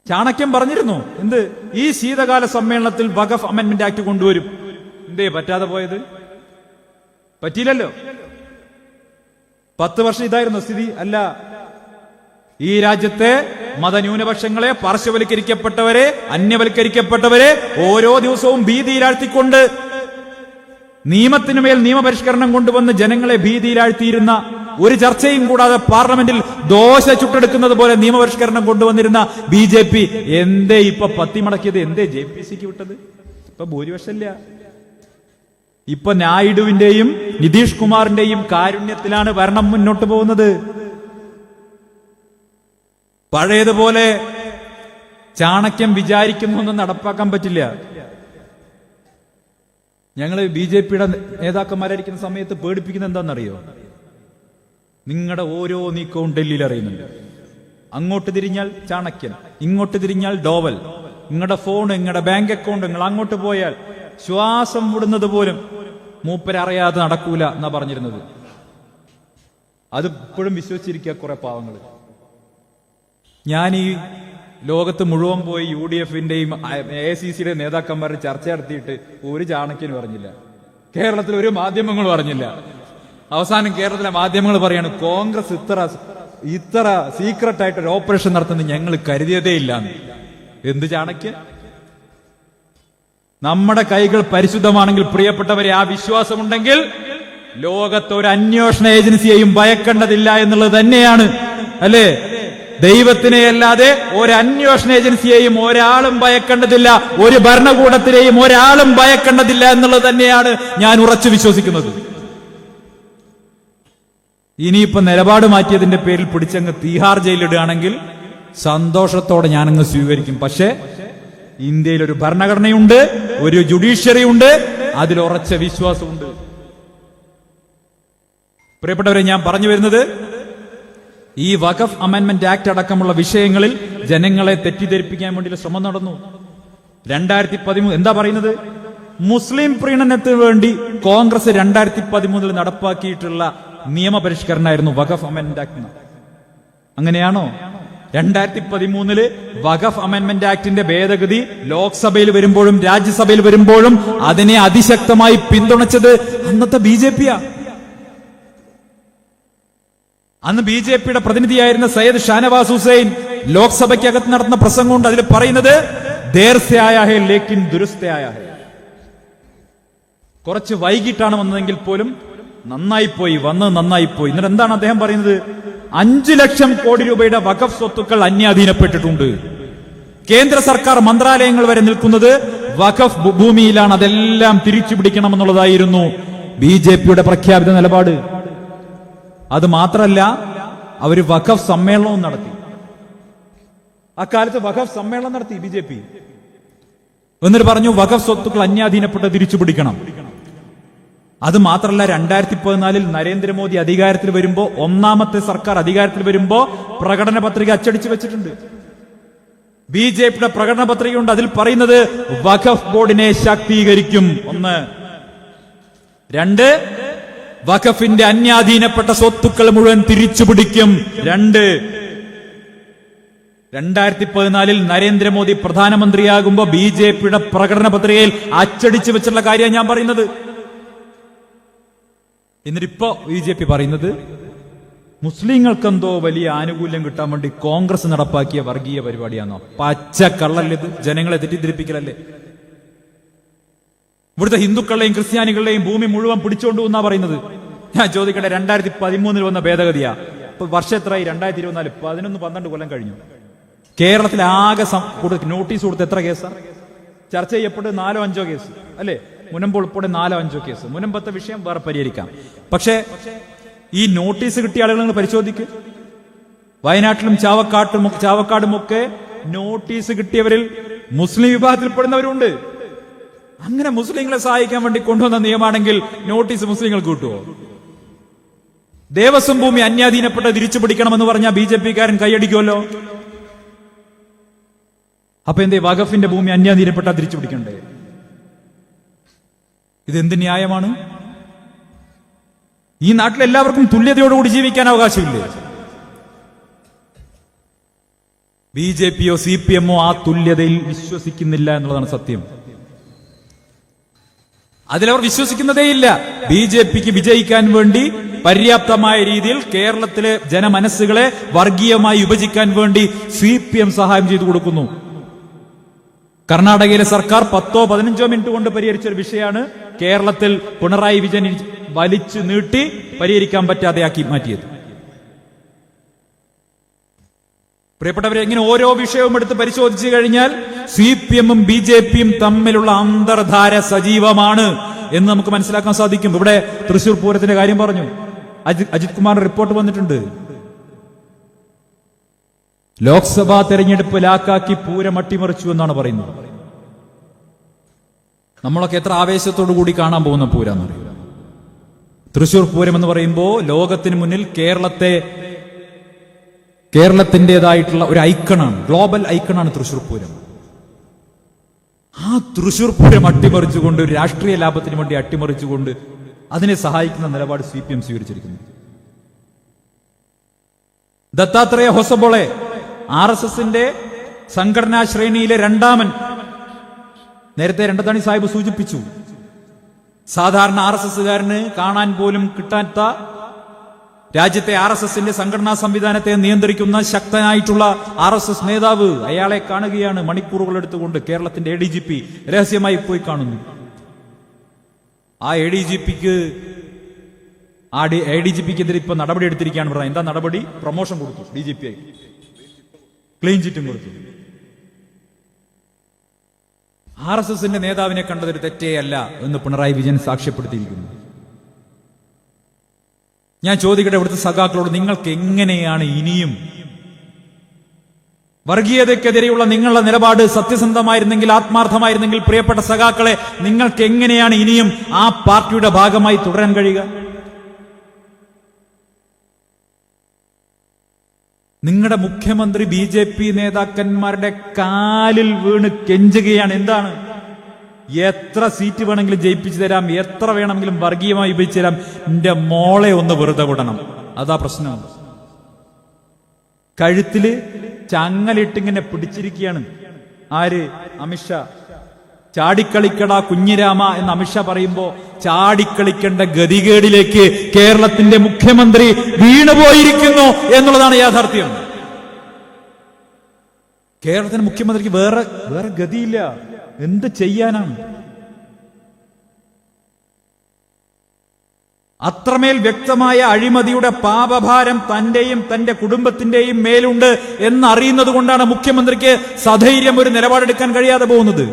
Speaker 1: ചാണക്യം പറഞ്ഞിരുന്നു എന്ത്? ഈ ശീതകാല സമ്മേളനത്തിൽ വഖഫ് അമെൻമെന്റ് ആക്ട് കൊണ്ടുവരും. എന്തേ പറ്റാതെ പോയത്? പറ്റിയില്ലല്ലോ. 10 വർഷം ഇതായിരുന്നു സ്ഥിതി. അല്ല, ഈ രാജ്യത്തെ മതന്യൂനപക്ഷങ്ങളെ, പാർശ്വവൽക്കരിക്കപ്പെട്ടവരെ, അന്യവൽക്കരിക്കപ്പെട്ടവരെ ഓരോ ദിവസവും ഭീതിയിലാഴ്ത്തിക്കൊണ്ട് നിയമത്തിനുമേൽ നിയമപരിഷ്കരണം കൊണ്ടുവന്ന് ജനങ്ങളെ ഭീതിയിലാഴ്ത്തിയിരുന്ന, ഒരു ചർച്ചയും കൂടാതെ പാർലമെന്റിൽ ദോശ ചുട്ടെടുക്കുന്നത് പോലെ നിയമപരിഷ്കരണം കൊണ്ടുവന്നിരുന്ന BJP എന്തേ ഇപ്പൊ പത്തിമടക്കിയത്? എന്തേ JPC-ക്ക് വിട്ടത്? ഇപ്പൊ ഭൂരിപക്ഷമില്ല. ഇപ്പൊ നായിഡുവിന്റെയും നിതീഷ് കുമാറിന്റെയും കാരുണ്യത്തിലാണ് ഭരണം മുന്നോട്ട് പോകുന്നത്. പഴയതുപോലെ ചാണക്യം വിചാരിക്കുന്നൊന്നും നടപ്പാക്കാൻ പറ്റില്ല. ഞങ്ങള് BJP-യുടെ നേതാക്കന്മാരായിരിക്കുന്ന സമയത്ത് പേടിപ്പിക്കുന്ന എന്താണെന്നറിയോ? നിങ്ങളുടെ ഓരോ നീക്കവും ഡൽഹിയിൽ അറിയുന്നുണ്ട്. അങ്ങോട്ട് തിരിഞ്ഞാൽ ചാണക്യൻ, ഇങ്ങോട്ട് തിരിഞ്ഞാൽ ഡോവൽ, നിങ്ങളുടെ ഫോൺ, നിങ്ങളുടെ ബാങ്ക് അക്കൗണ്ട്, നിങ്ങൾ അങ്ങോട്ട് പോയാൽ ശ്വാസം വിടുന്നത് പോലും മൂപ്പരറിയാതെ നടക്കൂല എന്നാ പറഞ്ഞിരുന്നത്. അത് ഇപ്പോഴും വിശ്വസിച്ചിരിക്കുക കുറെ പാവങ്ങൾ. ഞാൻ ഈ ലോകത്ത് മുഴുവൻ പോയി UDF-ന്റെയും AICC-യുടെ നേതാക്കന്മാരുടെ ചർച്ച നടത്തിയിട്ട് ഒരു ചാണക്യന് പറഞ്ഞില്ല. കേരളത്തിൽ ഒരു മാധ്യമങ്ങളും പറഞ്ഞില്ല. അവസാനം കേരളത്തിലെ മാധ്യമങ്ങൾ പറയാണ്, കോൺഗ്രസ് ഇത്ര സീക്രട്ട് ആയിട്ട് ഒരു ഓപ്പറേഷൻ നടത്തുന്നത് ഞങ്ങൾ കരുതിയതേ ഇല്ലാന്ന്. എന്ത് ചാണക്യൻ? നമ്മുടെ കൈകൾ പരിശുദ്ധമാണെങ്കിൽ പ്രിയപ്പെട്ടവരെ, ആ വിശ്വാസമുണ്ടെങ്കിൽ ലോകത്ത് ഒരു അന്വേഷണ ഏജൻസിയെയും ഭയക്കേണ്ടതില്ല എന്നുള്ളത് തന്നെയാണ്, അല്ലേ? ദൈവത്തിനെ അല്ലാതെ ഒരു അന്വേഷണ ഏജൻസിയെയും ഒരാളും ഭയക്കേണ്ടതില്ല, ഒരു ഭരണകൂടത്തിനെയും ഒരാളും ഭയക്കേണ്ടതില്ല എന്നുള്ളത് തന്നെയാണ് ഞാൻ ഉറച്ചു വിശ്വസിക്കുന്നത്. ഇനിയിപ്പോ നിലപാട് മാറ്റിയതിന്റെ പേരിൽ പിടിച്ചങ്ങ് തീഹാർ ജയിലിടുകയാണെങ്കിൽ സന്തോഷത്തോടെ ഞാനങ്ങ് സ്വീകരിക്കും. പക്ഷേ ഇന്ത്യയിൽ ഒരു ഭരണഘടനയുണ്ട്, ഒരു ജുഡീഷ്യറി ഉണ്ട്, അതിൽ ഉറച്ച വിശ്വാസമുണ്ട്. പ്രിയപ്പെട്ടവരെ, ഞാൻ പറഞ്ഞു വരുന്നത്, ഈ വഖഫ് അമെൻമെന്റ് ആക്ട് അടക്കമുള്ള വിഷയങ്ങളിൽ ജനങ്ങളെ തെറ്റിദ്ധരിപ്പിക്കാൻ വേണ്ടിയുള്ള ശ്രമം നടന്നു. 2013 എന്താ പറയുന്നത്? മുസ്ലിം പ്രീണനത്തിന് വേണ്ടി കോൺഗ്രസ് 2013 നടപ്പാക്കിയിട്ടുള്ള നിയമപരിഷ്കരണമായിരുന്നു വഖഫ് അമെൻമെന്റ് ആക്ട്. അങ്ങനെയാണോ? 2013 വഖഫ് അമെൻമെന്റ് ആക്ടിന്റെ ഭേദഗതി ലോക്സഭയിൽ വരുമ്പോഴും രാജ്യസഭയിൽ വരുമ്പോഴും അതിനെ അതിശക്തമായി പിന്തുണച്ചത് അന്നത്തെ BJP-യാ. അന്ന് BJP-യുടെ പ്രതിനിധിയായിരുന്ന സയ്യിദ് ഷാനവാസ് ഹുസൈൻ ലോക്സഭയ്ക്കകത്ത് നടത്തുന്ന പ്രസംഗം കൊണ്ട് അതിൽ പറയുന്നത്, ദേർ സേ ആയാ ഹൈ ലേക്കിൻ ദുരുസ്ത് ആയാ ഹൈ. കുറച്ച് വൈകിട്ടാണ് വന്നതെങ്കിൽ പോലും നന്നായിപ്പോയി, വന്നത് നന്നായിപ്പോയി. എന്നിട്ട് എന്താണ് അദ്ദേഹം പറയുന്നത്? 5 ലക്ഷം കോടി രൂപയുടെ വഖഫ് സ്വത്തുക്കൾ അന്യാധീനപ്പെട്ടിട്ടുണ്ട്. കേന്ദ്ര സർക്കാർ മന്ത്രാലയങ്ങൾ വരെ നിൽക്കുന്നത് വഖഫ് ഭൂമിയിലാണ്. അതെല്ലാം തിരിച്ചു പിടിക്കണമെന്നുള്ളതായിരുന്നു BJP-യുടെ പ്രഖ്യാപിത നിലപാട്. അത് മാത്രമല്ല, അവര് വഖഫ് സമ്മേളനവും നടത്തി. അക്കാലത്ത് വഖഫ് സമ്മേളനം നടത്തി BJP. എന്നിട്ട് പറഞ്ഞു വഖഫ് സ്വത്തുക്കൾ അന്യാധീനപ്പെട്ട് തിരിച്ചു പിടിക്കണം. അത് മാത്രമല്ല, 2014 നരേന്ദ്രമോദി അധികാരത്തിൽ വരുമ്പോ, ഒന്നാമത്തെ സർക്കാർ അധികാരത്തിൽ വരുമ്പോ പ്രകടന പത്രിക അച്ചടിച്ചു വെച്ചിട്ടുണ്ട്. BJP-യുടെ പ്രകടന പത്രികയുണ്ട്. അതിൽ പറയുന്നത് വഖഫ് ബോർഡിനെ ശാക്തീകരിക്കും. 1. 2, വഖഫിന്റെ അന്യാധീനപ്പെട്ട സ്വത്തുക്കൾ മുഴുവൻ തിരിച്ചുപിടിക്കും. 2. 2014 നരേന്ദ്രമോദി പ്രധാനമന്ത്രിയാകുമ്പോ BJP-യുടെ പ്രകടന പത്രികയിൽ അച്ചടിച്ചു വെച്ചിട്ടുള്ള കാര്യമാണ് ഞാൻ പറയുന്നത്. എന്നിട്ടിപ്പോ BJP പറയുന്നത് മുസ്ലിങ്ങൾക്കെന്തോ വലിയ ആനുകൂല്യം കിട്ടാൻ വേണ്ടി കോൺഗ്രസ് നടപ്പാക്കിയ വർഗീയ പരിപാടിയാണോ? പച്ചക്കള്ളല്ലേ ഇത്? ജനങ്ങളെ തെറ്റിദ്ധരിപ്പിക്കലല്ലേ? ഇവിടുത്തെ ഹിന്ദുക്കളെയും ക്രിസ്ത്യാനികളുടെയും ഭൂമി മുഴുവൻ പിടിച്ചോണ്ടു എന്നാ പറയുന്നത്. ഞാൻ ചോദിക്കട്ടെ, 2013 വന്ന ഭേദഗതിയാ. ഇപ്പൊ വർഷം എത്രയായി? 2024, 11-12 കൊല്ലം കഴിഞ്ഞു. കേരളത്തിൽ ആകെ നോട്ടീസ് കൊടുത്ത് എത്ര കേസാ ചർച്ച ചെയ്യപ്പെട്ട്? 4-5 കേസ് അല്ലേ? മുനമ്പ് ഉൾപ്പെടെ 4-5 കേസ്. മുനമ്പത്തെ വിഷയം വേറെ പരിഹരിക്കാം. പക്ഷേ ഈ നോട്ടീസ് കിട്ടിയ ആളുകൾ നിങ്ങൾ പരിശോധിക്ക്. വയനാട്ടിലും ചാവക്കാടുമൊക്കെ നോട്ടീസ് കിട്ടിയവരിൽ മുസ്ലിം വിഭാഗത്തിൽപ്പെടുന്നവരുണ്ട്. അങ്ങനെ മുസ്ലിങ്ങളെ സഹായിക്കാൻ വേണ്ടി കൊണ്ടുവന്ന നിയമമാണെങ്കിൽ നോട്ടീസ് മുസ്ലിങ്ങൾക്ക് കിട്ടുമോ? ദേവസ്വം ഭൂമി അന്യാധീനപ്പെട്ട തിരിച്ചു പിടിക്കണമെന്ന് പറഞ്ഞാൽ BJP-കാരൻ കൈയടിക്കുമല്ലോ. അപ്പൊ എന്തേ വഖഫിന്റെ ഭൂമി അന്യാധീനപ്പെട്ട തിരിച്ചു പിടിക്കണ്ടേ? ഇതെന്ത് ന്യായമാണ്? ഈ നാട്ടിൽ എല്ലാവർക്കും തുല്യതയോടുകൂടി ജീവിക്കാൻ അവകാശമില്ലേ? BJP-യോ CPM-ഓ ആ തുല്യതയിൽ വിശ്വസിക്കുന്നില്ല എന്നുള്ളതാണ് സത്യം. അതിലവർ വിശ്വസിക്കുന്നതേയില്ല. BJP-ക്ക് വിജയിക്കാൻ വേണ്ടി പര്യാപ്തമായ രീതിയിൽ കേരളത്തിലെ ജനമനസ്സുകളെ വർഗീയമായി വിഭജിക്കാൻ വേണ്ടി CPM സഹായം ചെയ്തു കൊടുക്കുന്നു. കർണാടകയിലെ സർക്കാർ 10-15 മിനിറ്റ് കൊണ്ട് പരിഹരിച്ച ഒരു വിഷയമാണ് കേരളത്തിൽ പിണറായി വിജയൻ വലിച്ചു നീട്ടി പരിഹരിക്കാൻ പറ്റാതെയാക്കി മാറ്റിയത്. പ്രിയപ്പെട്ടവരെ, ഇങ്ങനെ ഓരോ വിഷയവും എടുത്ത് പരിശോധിച്ചു കഴിഞ്ഞാൽ CPM-ഉം BJP-യും തമ്മിലുള്ള അന്തർധാര സജീവമാണ് എന്ന് നമുക്ക് മനസ്സിലാക്കാൻ സാധിക്കും. ഇവിടെ തൃശൂർ പൂരത്തിന്റെ കാര്യം പറഞ്ഞു. അജിത് കുമാറിന്റെ റിപ്പോർട്ട് വന്നിട്ടുണ്ട്. ലോക്സഭാ തെരഞ്ഞെടുപ്പ് ലാക്കാക്കി പൂരം അട്ടിമറിച്ചു എന്നാണ് പറയുന്നത്. നമ്മളൊക്കെ എത്ര ആവേശത്തോടു കൂടി കാണാൻ പോകുന്ന പൂരാന്നറിയില്ല. തൃശൂർ പൂരം എന്ന് പറയുമ്പോൾ ലോകത്തിന് മുന്നിൽ കേരളത്തിൻ്റെതായിട്ടുള്ള ഒരു ഐക്കണാണ്, ഗ്ലോബൽ ഐക്കണാണ് തൃശൂർ പൂരം. ആ തൃശൂർ പൂരം അട്ടിമറിച്ചുകൊണ്ട് ഒരു രാഷ്ട്രീയ ലാഭത്തിന് വേണ്ടി അട്ടിമറിച്ചുകൊണ്ട് അതിനെ സഹായിക്കുന്ന നിലപാട് CPM സ്വീകരിച്ചിരിക്കുന്നു. ദത്താത്രേയ ഹൊസബോളെ RSSന്റെ സംഘടനാ ശ്രേണിയിലെ രണ്ടാമൻ, നേരത്തെ രണ്ടത്താണി സാഹിബ് സൂചിപ്പിച്ചു. സാധാരണ RSSകാരന് കാണാൻ പോലും കിട്ടാത്ത രാജ്യത്തെ RSSന്റെ സംഘടനാ സംവിധാനത്തെ നിയന്ത്രിക്കുന്ന ശക്തനായിട്ടുള്ള RSS നേതാവ് അയാളെ കാണുകയാണ് മണിക്കൂറുകൾ എടുത്തുകൊണ്ട്. കേരളത്തിന്റെ ADGP രഹസ്യമായി പോയി കാണുന്നു. ആ ADGPക്കെതിരെ ഇപ്പൊ നടപടി എടുത്തിരിക്കുകയാണ്. പറഞ്ഞത് എന്താ നടപടി? പ്രൊമോഷൻ കൊടുത്തു, DGP ആയി ക്ലീൻ ചിറ്റും കൊടുത്തു. RSSന്റെ നേതാവിനെ കണ്ടതൊരു തെറ്റേ അല്ല എന്ന് പിണറായി വിജയൻ സാക്ഷ്യപ്പെടുത്തിയിരിക്കുന്നു. ഞാൻ ചോദിക്കട്ടെ ഇവിടുത്തെ സഖാക്കളോട്, നിങ്ങൾക്ക് എങ്ങനെയാണ് ഇനിയും വർഗീയതയ്ക്കെതിരെയുള്ള നിങ്ങളുടെ നിലപാട് സത്യസന്ധമായിരുന്നെങ്കിൽ, ആത്മാർത്ഥമായിരുന്നെങ്കിൽ, പ്രിയപ്പെട്ട സഖാക്കളെ, നിങ്ങൾക്ക് എങ്ങനെയാണ് ഇനിയും ആ പാർട്ടിയുടെ ഭാഗമായി തുടരാൻ കഴിയുക? നിങ്ങളുടെ മുഖ്യമന്ത്രി BJP നേതാക്കന്മാരുടെ കാലിൽ വീണ് കെഞ്ചുകയാണ്. എന്താണ്? എത്ര സീറ്റ് വേണമെങ്കിലും ജയിപ്പിച്ചു തരാം, എത്ര വേണമെങ്കിലും വർഗീയമായി വിഭജിച്ചു തരാം, എന്റെ മോളെ ഒന്ന് വെറുതെ വിടണം. അതാ പ്രശ്നം. കഴുത്തില് ചങ്ങലിട്ടിങ്ങനെ പിടിച്ചിരിക്കുകയാണ്. ആര്? അമിത്ഷാ. ചാടിക്കളിക്കടാ കുഞ്ഞിരാമ എന്ന് അമിത്ഷാ പറയുമ്പോ ചാടിക്കളിക്കേണ്ട ഗതികേടിലേക്ക് കേരളത്തിന്റെ മുഖ്യമന്ത്രി വീണുപോയിരിക്കുന്നു എന്നുള്ളതാണ് യാഥാർത്ഥ്യം. കേരളത്തിന്റെ മുഖ്യമന്ത്രിക്ക് വേറെ ഗതിയില്ല. എന്ത് ചെയ്യാനാണ്? അത്രമേൽ വ്യക്തമായ അഴിമതിയുടെ പാപഭാരം തന്റെയും തന്റെ കുടുംബത്തിന്റെയും മേലുണ്ട് എന്നറിയുന്നത് കൊണ്ടാണ് മുഖ്യമന്ത്രിക്ക് സധൈര്യം ഒരു നിലപാടെടുക്കാൻ കഴിയാതെ പോകുന്നത്.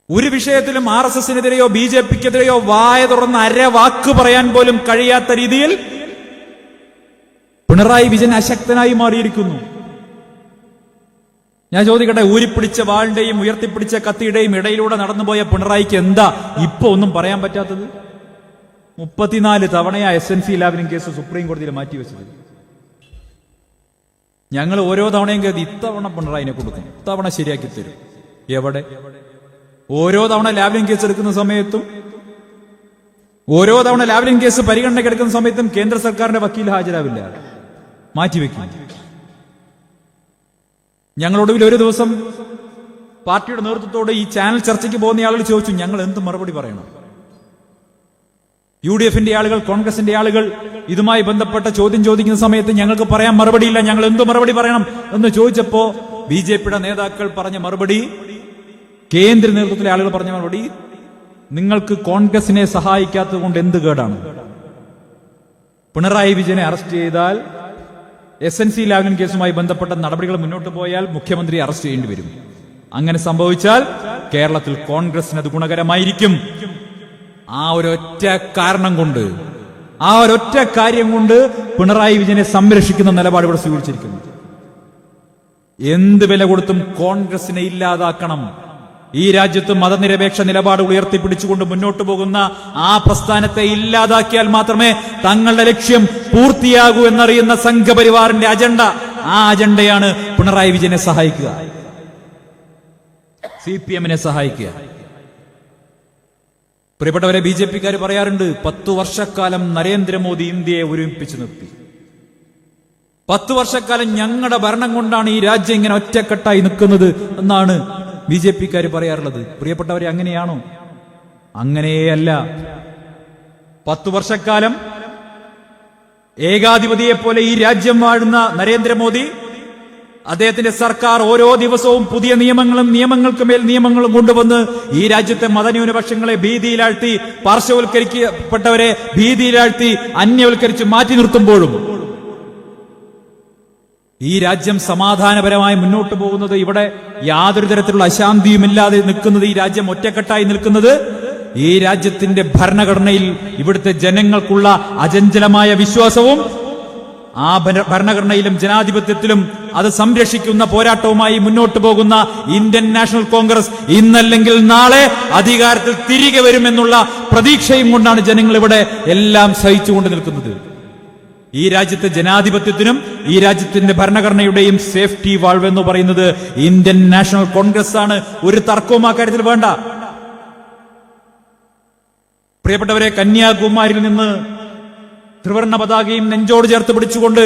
Speaker 1: ഒരു വിഷയത്തിലും RSSനെതിരെയോ BJPക്കെതിരെയോ വായ തുറന്ന് അരവാക്ക് പറയാൻ പോലും കഴിയാത്ത രീതിയിൽ പിണറായി വിജയൻ അശക്തനായി മാറിയിരിക്കുന്നു. ഞാൻ ചോദിക്കട്ടെ, ഊരിപ്പിടിച്ച വാളിന്റെയും ഉയർത്തിപ്പിടിച്ച കത്തിയുടെയും ഇടയിലൂടെ നടന്നുപോയ പിണറായിക്ക് എന്താ ഇപ്പൊ ഒന്നും പറയാൻ പറ്റാത്തത്? 34 തവണയാ SNC ലാവലിംഗ് കേസ് സുപ്രീം കോടതിയിൽ മാറ്റിവെച്ചത്. ഞങ്ങൾ ഓരോ തവണയും കരുതി ഇത്തവണ പിണറായിനെ കൊടുക്കും, ഇത്തവണ ശരിയാക്കി തരും. എവിടെ? ഓരോ തവണ ലാവലിംഗ് കേസ് എടുക്കുന്ന സമയത്തും, ഓരോ തവണ ലാവലിംഗ് കേസ് പരിഗണനയ്ക്ക് എടുക്കുന്ന സമയത്തും കേന്ദ്ര സർക്കാരിന്റെ വക്കീൽ ഹാജരാവില്ല, മാറ്റിവെക്കും. ഞങ്ങളൊടുവിൽ ഒരു ദിവസം പാർട്ടിയുടെ നേതൃത്വത്തോട് ഈ ചാനൽ ചർച്ചയ്ക്ക് പോകുന്ന ആളുകൾ ചോദിച്ചു, ഞങ്ങൾ എന്ത് മറുപടി പറയണം? UDFന്റെ ആളുകൾ, കോൺഗ്രസിന്റെ ആളുകൾ ഇതുമായി ബന്ധപ്പെട്ട ചോദ്യം ചോദിക്കുന്ന സമയത്ത് ഞങ്ങൾക്ക് പറയാൻ മറുപടിയില്ല, ഞങ്ങൾ എന്ത് മറുപടി പറയണം എന്ന് ചോദിച്ചപ്പോ BJPയുടെ നേതാക്കൾ പറഞ്ഞ മറുപടി, കേന്ദ്ര നേതൃത്വത്തിലെ ആളുകൾ പറഞ്ഞ മറുപടി, നിങ്ങൾക്ക് കോൺഗ്രസിനെ സഹായിക്കാത്തത് കൊണ്ട് എന്ത് കേടാണ്? പിണറായി വിജയനെ അറസ്റ്റ് ചെയ്താൽ, SNC ലാവലിംഗ് കേസുമായി ബന്ധപ്പെട്ട നടപടികൾ മുന്നോട്ട് പോയാൽ മുഖ്യമന്ത്രി അറസ്റ്റ് ചെയ്യേണ്ടി വരും. അങ്ങനെ സംഭവിച്ചാൽ കേരളത്തിൽ കോൺഗ്രസിന് അത് ഗുണകരമായിരിക്കും. ആ ഒരൊറ്റ കാരണം കൊണ്ട് ആ ഒരൊറ്റ കാര്യം കൊണ്ട് പിണറായി വിജയനെ സംരക്ഷിക്കുന്ന നിലപാട് ഇവിടെ സ്വീകരിച്ചിരിക്കുന്നു. എന്ത് വില കൊടുത്തും കോൺഗ്രസിനെ ഇല്ലാതാക്കണം. ഈ രാജ്യത്ത് മതനിരപേക്ഷ നിലപാടുകൾ ഉയർത്തിപ്പിടിച്ചുകൊണ്ട് മുന്നോട്ട് പോകുന്ന ആ പ്രസ്ഥാനത്തെ ഇല്ലാതാക്കിയാൽ മാത്രമേ തങ്ങളുടെ ലക്ഷ്യം പൂർത്തിയാകൂ എന്നറിയുന്ന സംഘപരിവാറിന്റെ അജണ്ട. ആ അജണ്ടയാണ് പിണറായി വിജയനെ സഹായിക്കുക, CPM-നെ സഹായിക്കുക. പ്രിയപ്പെട്ടവരെ, BJP-ക്കാർ പറയാറുണ്ട് 10 വർഷക്കാലം നരേന്ദ്രമോദി ഇന്ത്യയെ ഒരുമിപ്പിച്ചു നിർത്തി. 10 വർഷക്കാലം ഞങ്ങളുടെ ഭരണം കൊണ്ടാണ് ഈ രാജ്യം ഇങ്ങനെ ഒറ്റക്കെട്ടായി നിൽക്കുന്നത് എന്നാണ് BJP-ക്കാർ പറയാറുള്ളത്. പ്രിയപ്പെട്ടവരെ, അങ്ങനെയാണോ? അങ്ങനെയല്ല. 10 വർഷക്കാലം ഏകാധിപതിയെ പോലെ ഈ രാജ്യം വാഴുന്ന നരേന്ദ്രമോദി, അദ്ദേഹത്തിന്റെ സർക്കാർ ഓരോ ദിവസവും പുതിയ നിയമങ്ങളും നിയമങ്ങൾക്ക് മേൽ നിയമങ്ങളും കൊണ്ടുവന്ന് ഈ രാജ്യത്തെ മതന്യൂനപക്ഷങ്ങളെ ഭീതിയിലാഴ്ത്തി, പാർശ്വവൽക്കരിക്കപ്പെട്ടവരെ ഭീതിയിലാഴ്ത്തി, അന്യവൽക്കരിച്ച് മാറ്റി നിർത്തുമ്പോഴും ഈ രാജ്യം സമാധാനപരമായി മുന്നോട്ട് പോകുന്നത്, ഇവിടെ യാതൊരു തരത്തിലുള്ള അശാന്തിയുമില്ലാതെ നിൽക്കുന്നത്, ഈ രാജ്യം ഒറ്റക്കെട്ടായി നിൽക്കുന്നത്, ഈ രാജ്യത്തിന്റെ ഭരണഘടനയിൽ ഇവിടുത്തെ ജനങ്ങൾക്കുള്ള അചഞ്ചലമായ വിശ്വാസവും ആ ഭരണഘടനയിലും ജനാധിപത്യത്തിലും അത് സംരക്ഷിക്കുന്ന പോരാട്ടവുമായി മുന്നോട്ട് പോകുന്ന ഇന്ത്യൻ നാഷണൽ കോൺഗ്രസ് ഇന്നല്ലെങ്കിൽ നാളെ അധികാരത്തിൽ തിരികെ വരുമെന്നുള്ള പ്രതീക്ഷയും കൊണ്ടാണ് ജനങ്ങൾ ഇവിടെ എല്ലാം സഹിച്ചുകൊണ്ട് നിൽക്കുന്നത്. ഈ രാജ്യത്തെ ജനാധിപത്യത്തിനും ഈ രാജ്യത്തിന്റെ ഭരണഘടനയുടെയും സേഫ്റ്റി വാൾവ് എന്ന് പറയുന്നത് ഇന്ത്യൻ നാഷണൽ കോൺഗ്രസ് ആണ്. ഒരു തർക്കവും ആ കാര്യത്തിൽ വേണ്ട. പ്രിയപ്പെട്ടവരെ, കന്യാകുമാരിയിൽ നിന്ന് ത്രിവർണ്ണ പതാകയും നെഞ്ചോട് ചേർത്ത് പിടിച്ചുകൊണ്ട്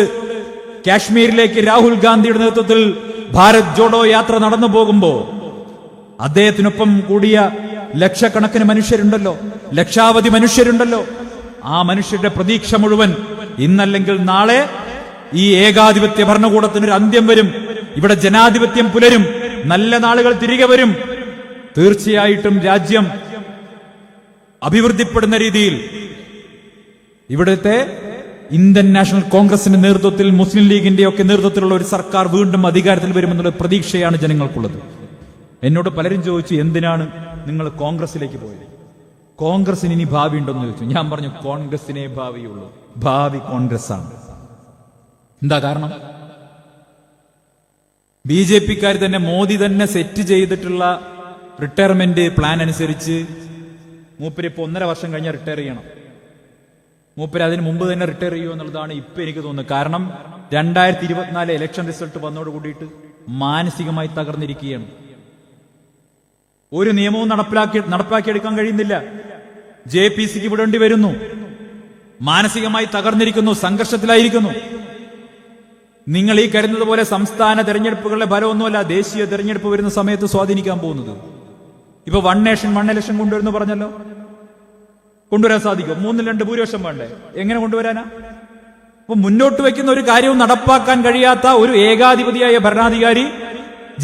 Speaker 1: കാശ്മീരിലേക്ക് രാഹുൽ ഗാന്ധിയുടെ നേതൃത്വത്തിൽ ഭാരത് ജോഡോ യാത്ര നടന്നു പോകുമ്പോ അദ്ദേഹത്തിനൊപ്പം കൂടിയ ലക്ഷക്കണക്കിന് മനുഷ്യരുണ്ടല്ലോ, ലക്ഷാവധി മനുഷ്യരുണ്ടല്ലോ. ആ മനുഷ്യരുടെ പ്രതീക്ഷ മുഴുവൻ ഇന്നല്ലെങ്കിൽ നാളെ ഈ ഏകാധിപത്യ ഭരണകൂടത്തിനൊരു അന്ത്യം വരും, ഇവിടെ ജനാധിപത്യം പുലരും, നല്ല നാളുകൾ തിരികെ വരും. തീർച്ചയായിട്ടും രാജ്യം അഭിവൃദ്ധിപ്പെടുന്ന രീതിയിൽ ഇവിടുത്തെ ഇന്ത്യൻ നാഷണൽ കോൺഗ്രസിന്റെ നേതൃത്വത്തിൽ, മുസ്ലിം ലീഗിന്റെ ഒക്കെ നേതൃത്വത്തിലുള്ള ഒരു സർക്കാർ വീണ്ടും അധികാരത്തിൽ വരുമെന്നുള്ള പ്രതീക്ഷയാണ് ജനങ്ങൾക്കുള്ളത്. എന്നോട് പലരും ചോദിച്ചു, എന്തിനാണ് നിങ്ങൾ കോൺഗ്രസിലേക്ക് പോയത്? കോൺഗ്രസിന് ഇനി ഭാവി ഉണ്ടെന്ന് ചോദിച്ചു. ഞാൻ പറഞ്ഞു, കോൺഗ്രസിനെ ഭാവിയുള്ളൂ, ഭാവി കോൺഗ്രസ് ആണ്. എന്താ കാരണം? BJP-ക്കാർ തന്നെ, മോദി തന്നെ സെറ്റ് ചെയ്തിട്ടുള്ള റിട്ടയർമെന്റ് പ്ലാൻ അനുസരിച്ച് മൂപ്പര് ഇപ്പൊ 1.5 വർഷം കഴിഞ്ഞാൽ റിട്ടയർ ചെയ്യണം. മൂപ്പര് അതിന് മുമ്പ് തന്നെ റിട്ടയർ ചെയ്യുമോ എന്നുള്ളതാണ് ഇപ്പൊ എനിക്ക് തോന്നുന്നത്. കാരണം 2024 ഇലക്ഷൻ റിസൾട്ട് വന്നോട് കൂടിയിട്ട് മാനസികമായി തകർന്നിരിക്കുകയാണ്. ഒരു നിയമവും നടപ്പാക്കിയെടുക്കാൻ കഴിയുന്നില്ല. JPC-ക്ക് വിടേണ്ടി വരുന്നു. മാനസികമായി തകർന്നിരിക്കുന്നു, സംഘർഷത്തിലായിരിക്കുന്നു. നിങ്ങൾ ഈ കരുതുന്നത് പോലെ സംസ്ഥാന തെരഞ്ഞെടുപ്പുകളുടെ ഫലമൊന്നുമല്ല ദേശീയ തെരഞ്ഞെടുപ്പ് വരുന്ന സമയത്ത് സ്വാധീനിക്കാൻ പോകുന്നത്. ഇപ്പൊ 1 നേഷൻ 1 ഇലക്ഷൻ കൊണ്ടുവരുന്നു പറഞ്ഞല്ലോ, കൊണ്ടുവരാൻ സാധിക്കും? 3-2 ഭൂരിപക്ഷം വേണ്ടേ? എങ്ങനെ കൊണ്ടുവരാനാ? അപ്പൊ മുന്നോട്ട് വയ്ക്കുന്ന ഒരു കാര്യവും നടപ്പാക്കാൻ കഴിയാത്ത ഒരു ഏകാധിപതിയായ ഭരണാധികാരി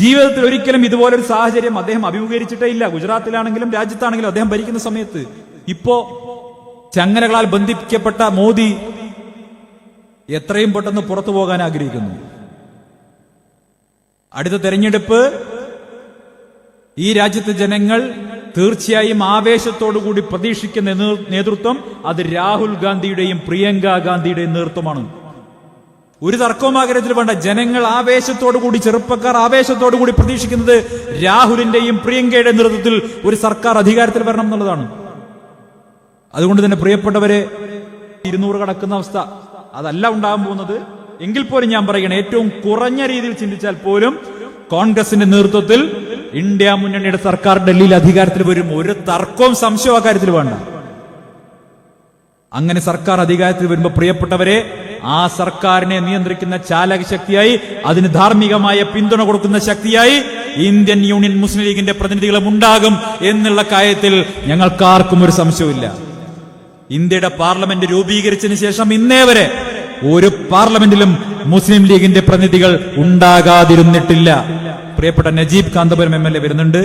Speaker 1: ജീവിതത്തിൽ ഒരിക്കലും ഇതുപോലൊരു സാഹചര്യം അദ്ദേഹം അഭിമുഖീകരിച്ചിട്ടേ ഇല്ല. ഗുജറാത്തിലാണെങ്കിലും രാജ്യത്താണെങ്കിലും അദ്ദേഹം ഭരിക്കുന്ന സമയത്ത്. ഇപ്പോ ചങ്ങലകളാൽ ബന്ധിക്കപ്പെട്ട മോദി എത്രയും പെട്ടെന്ന് പുറത്തു പോകാൻ ആഗ്രഹിക്കുന്നു. അടുത്ത തെരഞ്ഞെടുപ്പ് ഈ രാജ്യത്തെ ജനങ്ങൾ തീർച്ചയായും ആവേശത്തോടുകൂടി പ്രതീക്ഷിക്കുന്ന നേതൃത്വം അത് രാഹുൽ ഗാന്ധിയുടെയും പ്രിയങ്ക ഗാന്ധിയുടെയും നേതൃത്വമാണ്. ഒരു തർക്കവും ആ കാര്യത്തിൽ വേണ്ട. ജനങ്ങൾ ആവേശത്തോടുകൂടി, ചെറുപ്പക്കാർ ആവേശത്തോടുകൂടി പ്രതീക്ഷിക്കുന്നത് രാഹുലിന്റെയും പ്രിയങ്കയുടെ നേതൃത്വത്തിൽ ഒരു സർക്കാർ അധികാരത്തിൽ വരണം എന്നുള്ളതാണ്. അതുകൊണ്ട് തന്നെ പ്രിയപ്പെട്ടവരെ, 200 കടക്കുന്ന അവസ്ഥ അതല്ല ഉണ്ടാകാൻ പോകുന്നത്. എങ്കിൽ പോലും ഞാൻ പറയണേ, ഏറ്റവും കുറഞ്ഞ രീതിയിൽ ചിന്തിച്ചാൽ പോലും കോൺഗ്രസിന്റെ നേതൃത്വത്തിൽ ഇന്ത്യ മുന്നണിയുടെ സർക്കാർ ഡൽഹിയിൽ അധികാരത്തിൽ വരും. ഒരു തർക്കവും സംശയവും അക്കാര്യത്തിൽ വേണ്ട. അങ്ങനെ സർക്കാർ അധികാരത്തിൽ വരുമ്പോൾ പ്രിയപ്പെട്ടവരെ, ആ സർക്കാരിനെ നിയന്ത്രിക്കുന്ന ചാലക ശക്തിയായി, അതിന് ധാർമ്മികമായ പിന്തുണ കൊടുക്കുന്ന ശക്തിയായി ഇന്ത്യൻ യൂണിയൻ മുസ്ലിം ലീഗിന്റെ പ്രതിനിധികളും ഉണ്ടാകും എന്നുള്ള കാര്യത്തിൽ ഞങ്ങൾക്കാർക്കും ഒരു സംശയവുമില്ല. ഇന്ത്യയുടെ പാർലമെന്റ് രൂപീകരിച്ചതിന് ശേഷം ഇന്നേ വരെ ഒരു പാർലമെന്റിലും മുസ്ലിം ലീഗിന്റെ പ്രതിനിധികൾ ഉണ്ടാകാതിരുന്നിട്ടില്ല. പ്രിയപ്പെട്ട നജീബ് കാന്തപുരം MLA വരുന്നുണ്ട്.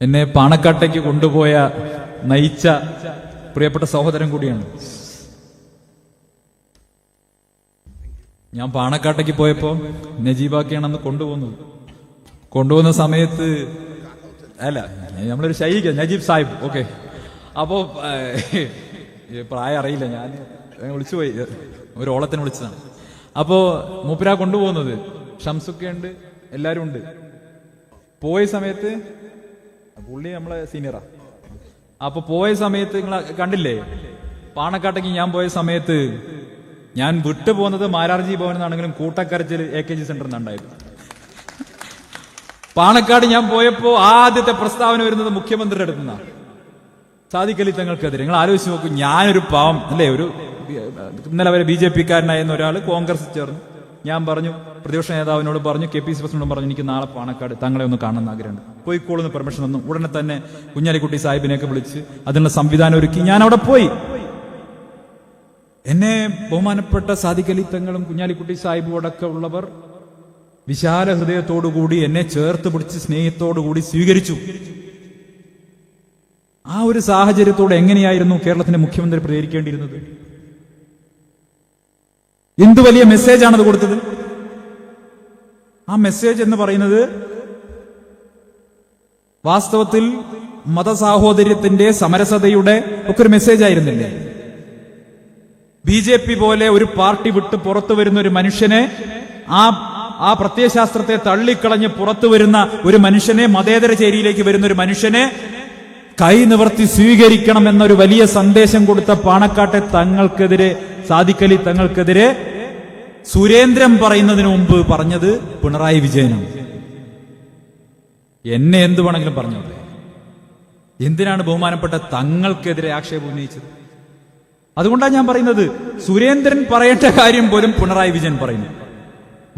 Speaker 1: എന്നെ പാണക്കാട്ടേക്ക് കൊണ്ടുപോയ, നയിച്ച പ്രിയപ്പെട്ട സഹോദരൻ കൂടിയാണ്. ഞാൻ പാണക്കാട്ടേക്ക് പോയപ്പോ നജീബാക്കിയാണെന്ന് കൊണ്ടുപോകുന്ന സമയത്ത്, അല്ല നമ്മളൊരു നജീബ് സാഹിബ്, ഓക്കെ, അപ്പോ പ്രായം അറിയില്ല, ഞാൻ വിളിച്ചുപോയി, ഒരു ഓളത്തിന് വിളിച്ചതാണ്. അപ്പോ മൂപ്പരാ കൊണ്ടുപോകുന്നത് ഷംസുക്കെ ഉണ്ട്, എല്ലാരും ഉണ്ട്. പോയ സമയത്ത് പുള്ളി നമ്മളെ സീനിയറാ. അപ്പൊ പോയ സമയത്ത് നിങ്ങൾ കണ്ടില്ലേ, പാണക്കാട്ടേക്ക് ഞാൻ പോയ സമയത്ത് ഞാൻ വിട്ടു പോകുന്നത് മാരാർജി ഭവൻ എന്നാണെങ്കിലും കൂട്ടക്കരച്ചിൽ AKG സെന്ററിൽ നിന്നുണ്ടായിരുന്നു. പാണക്കാട് ഞാൻ പോയപ്പോ ആദ്യത്തെ പ്രസ്താവന വരുന്നത് മുഖ്യമന്ത്രിയുടെ അടുത്ത് നിന്നാണ്, സാദിഖ് അലി തങ്ങൾക്കെതിരെ. നിങ്ങൾ ആലോചിച്ച് നോക്കൂ, ഞാനൊരു പാവം അല്ലേ, ഒരു ഇന്നലെ വരെ BJP-കാരനായിരുന്ന ഒരാൾ കോൺഗ്രസ് ചേർന്നു. ഞാൻ പറഞ്ഞു, പ്രതിപക്ഷ നേതാവിനോട് പറഞ്ഞു, KPC പ്രസിഡന്റും പറഞ്ഞു, എനിക്ക് നാളെ പാണക്കാട് തങ്ങളെ ഒന്ന് കാണണമെന്ന് ആഗ്രഹമുണ്ട്. പോയിക്കോളൂന്ന് പെർമിഷൻ വന്നു. ഉടനെ തന്നെ കുഞ്ഞാലിക്കുട്ടി സാഹിബിനെയൊക്കെ വിളിച്ച് അതിനുള്ള സംവിധാനം ഒരുക്കി ഞാൻ അവിടെ പോയി. എന്നെ ബഹുമാനപ്പെട്ട സാദിഖ് അലി തങ്ങളും കുഞ്ഞാലിക്കുട്ടി സാഹിബോടൊക്കെ ഉള്ളവർ വിശാല ഹൃദയത്തോടുകൂടി എന്നെ ചേർത്ത് പിടിച്ച് സ്നേഹത്തോടുകൂടി സ്വീകരിച്ചു. ആ ഒരു സാഹചര്യത്തോടെ എങ്ങനെയായിരുന്നു കേരളത്തിന്റെ മുഖ്യമന്ത്രി പ്രതികരിക്കേണ്ടിയിരുന്നത്? എന്തു വലിയ മെസ്സേജാണത് കൊടുത്തത്? ആ മെസ്സേജ് എന്ന് പറയുന്നത് വാസ്തവത്തിൽ മതസാഹോദര്യത്തിന്റെ, സമരസതയുടെ ഒക്കെ ഒരു മെസ്സേജ് ആയിരുന്നില്ലേ? BJP പോലെ ഒരു പാർട്ടി വിട്ട് പുറത്തു വരുന്ന ഒരു മനുഷ്യനെ, ആ പ്രത്യയശാസ്ത്രത്തെ തള്ളിക്കളഞ്ഞ് പുറത്തു വരുന്ന ഒരു മനുഷ്യനെ, മതേതര ചേരിയിലേക്ക് വരുന്ന ഒരു മനുഷ്യനെ കൈ നിവർത്തി സ്വീകരിക്കണം എന്നൊരു വലിയ സന്ദേശം കൊടുത്ത പാണക്കാട്ടെ തങ്ങൾക്കെതിരെ, സാദിഖ് അലി തങ്ങൾക്കെതിരെ സുരേന്ദ്രൻ പറയുന്നതിന് മുമ്പ് പറഞ്ഞത് പിണറായി വിജയനാണ്. എന്നെ എന്ത് വേണമെങ്കിലും പറഞ്ഞോട്ടെ, എന്തിനാണ് ബഹുമാനപ്പെട്ട തങ്ങൾക്കെതിരെ ആക്ഷേപം ഉന്നയിച്ചത്? അതുകൊണ്ടാണ് ഞാൻ പറയുന്നത്, സുരേന്ദ്രൻ പറയേണ്ട കാര്യം പോലും പിണറായി വിജയൻ പറയുന്നു.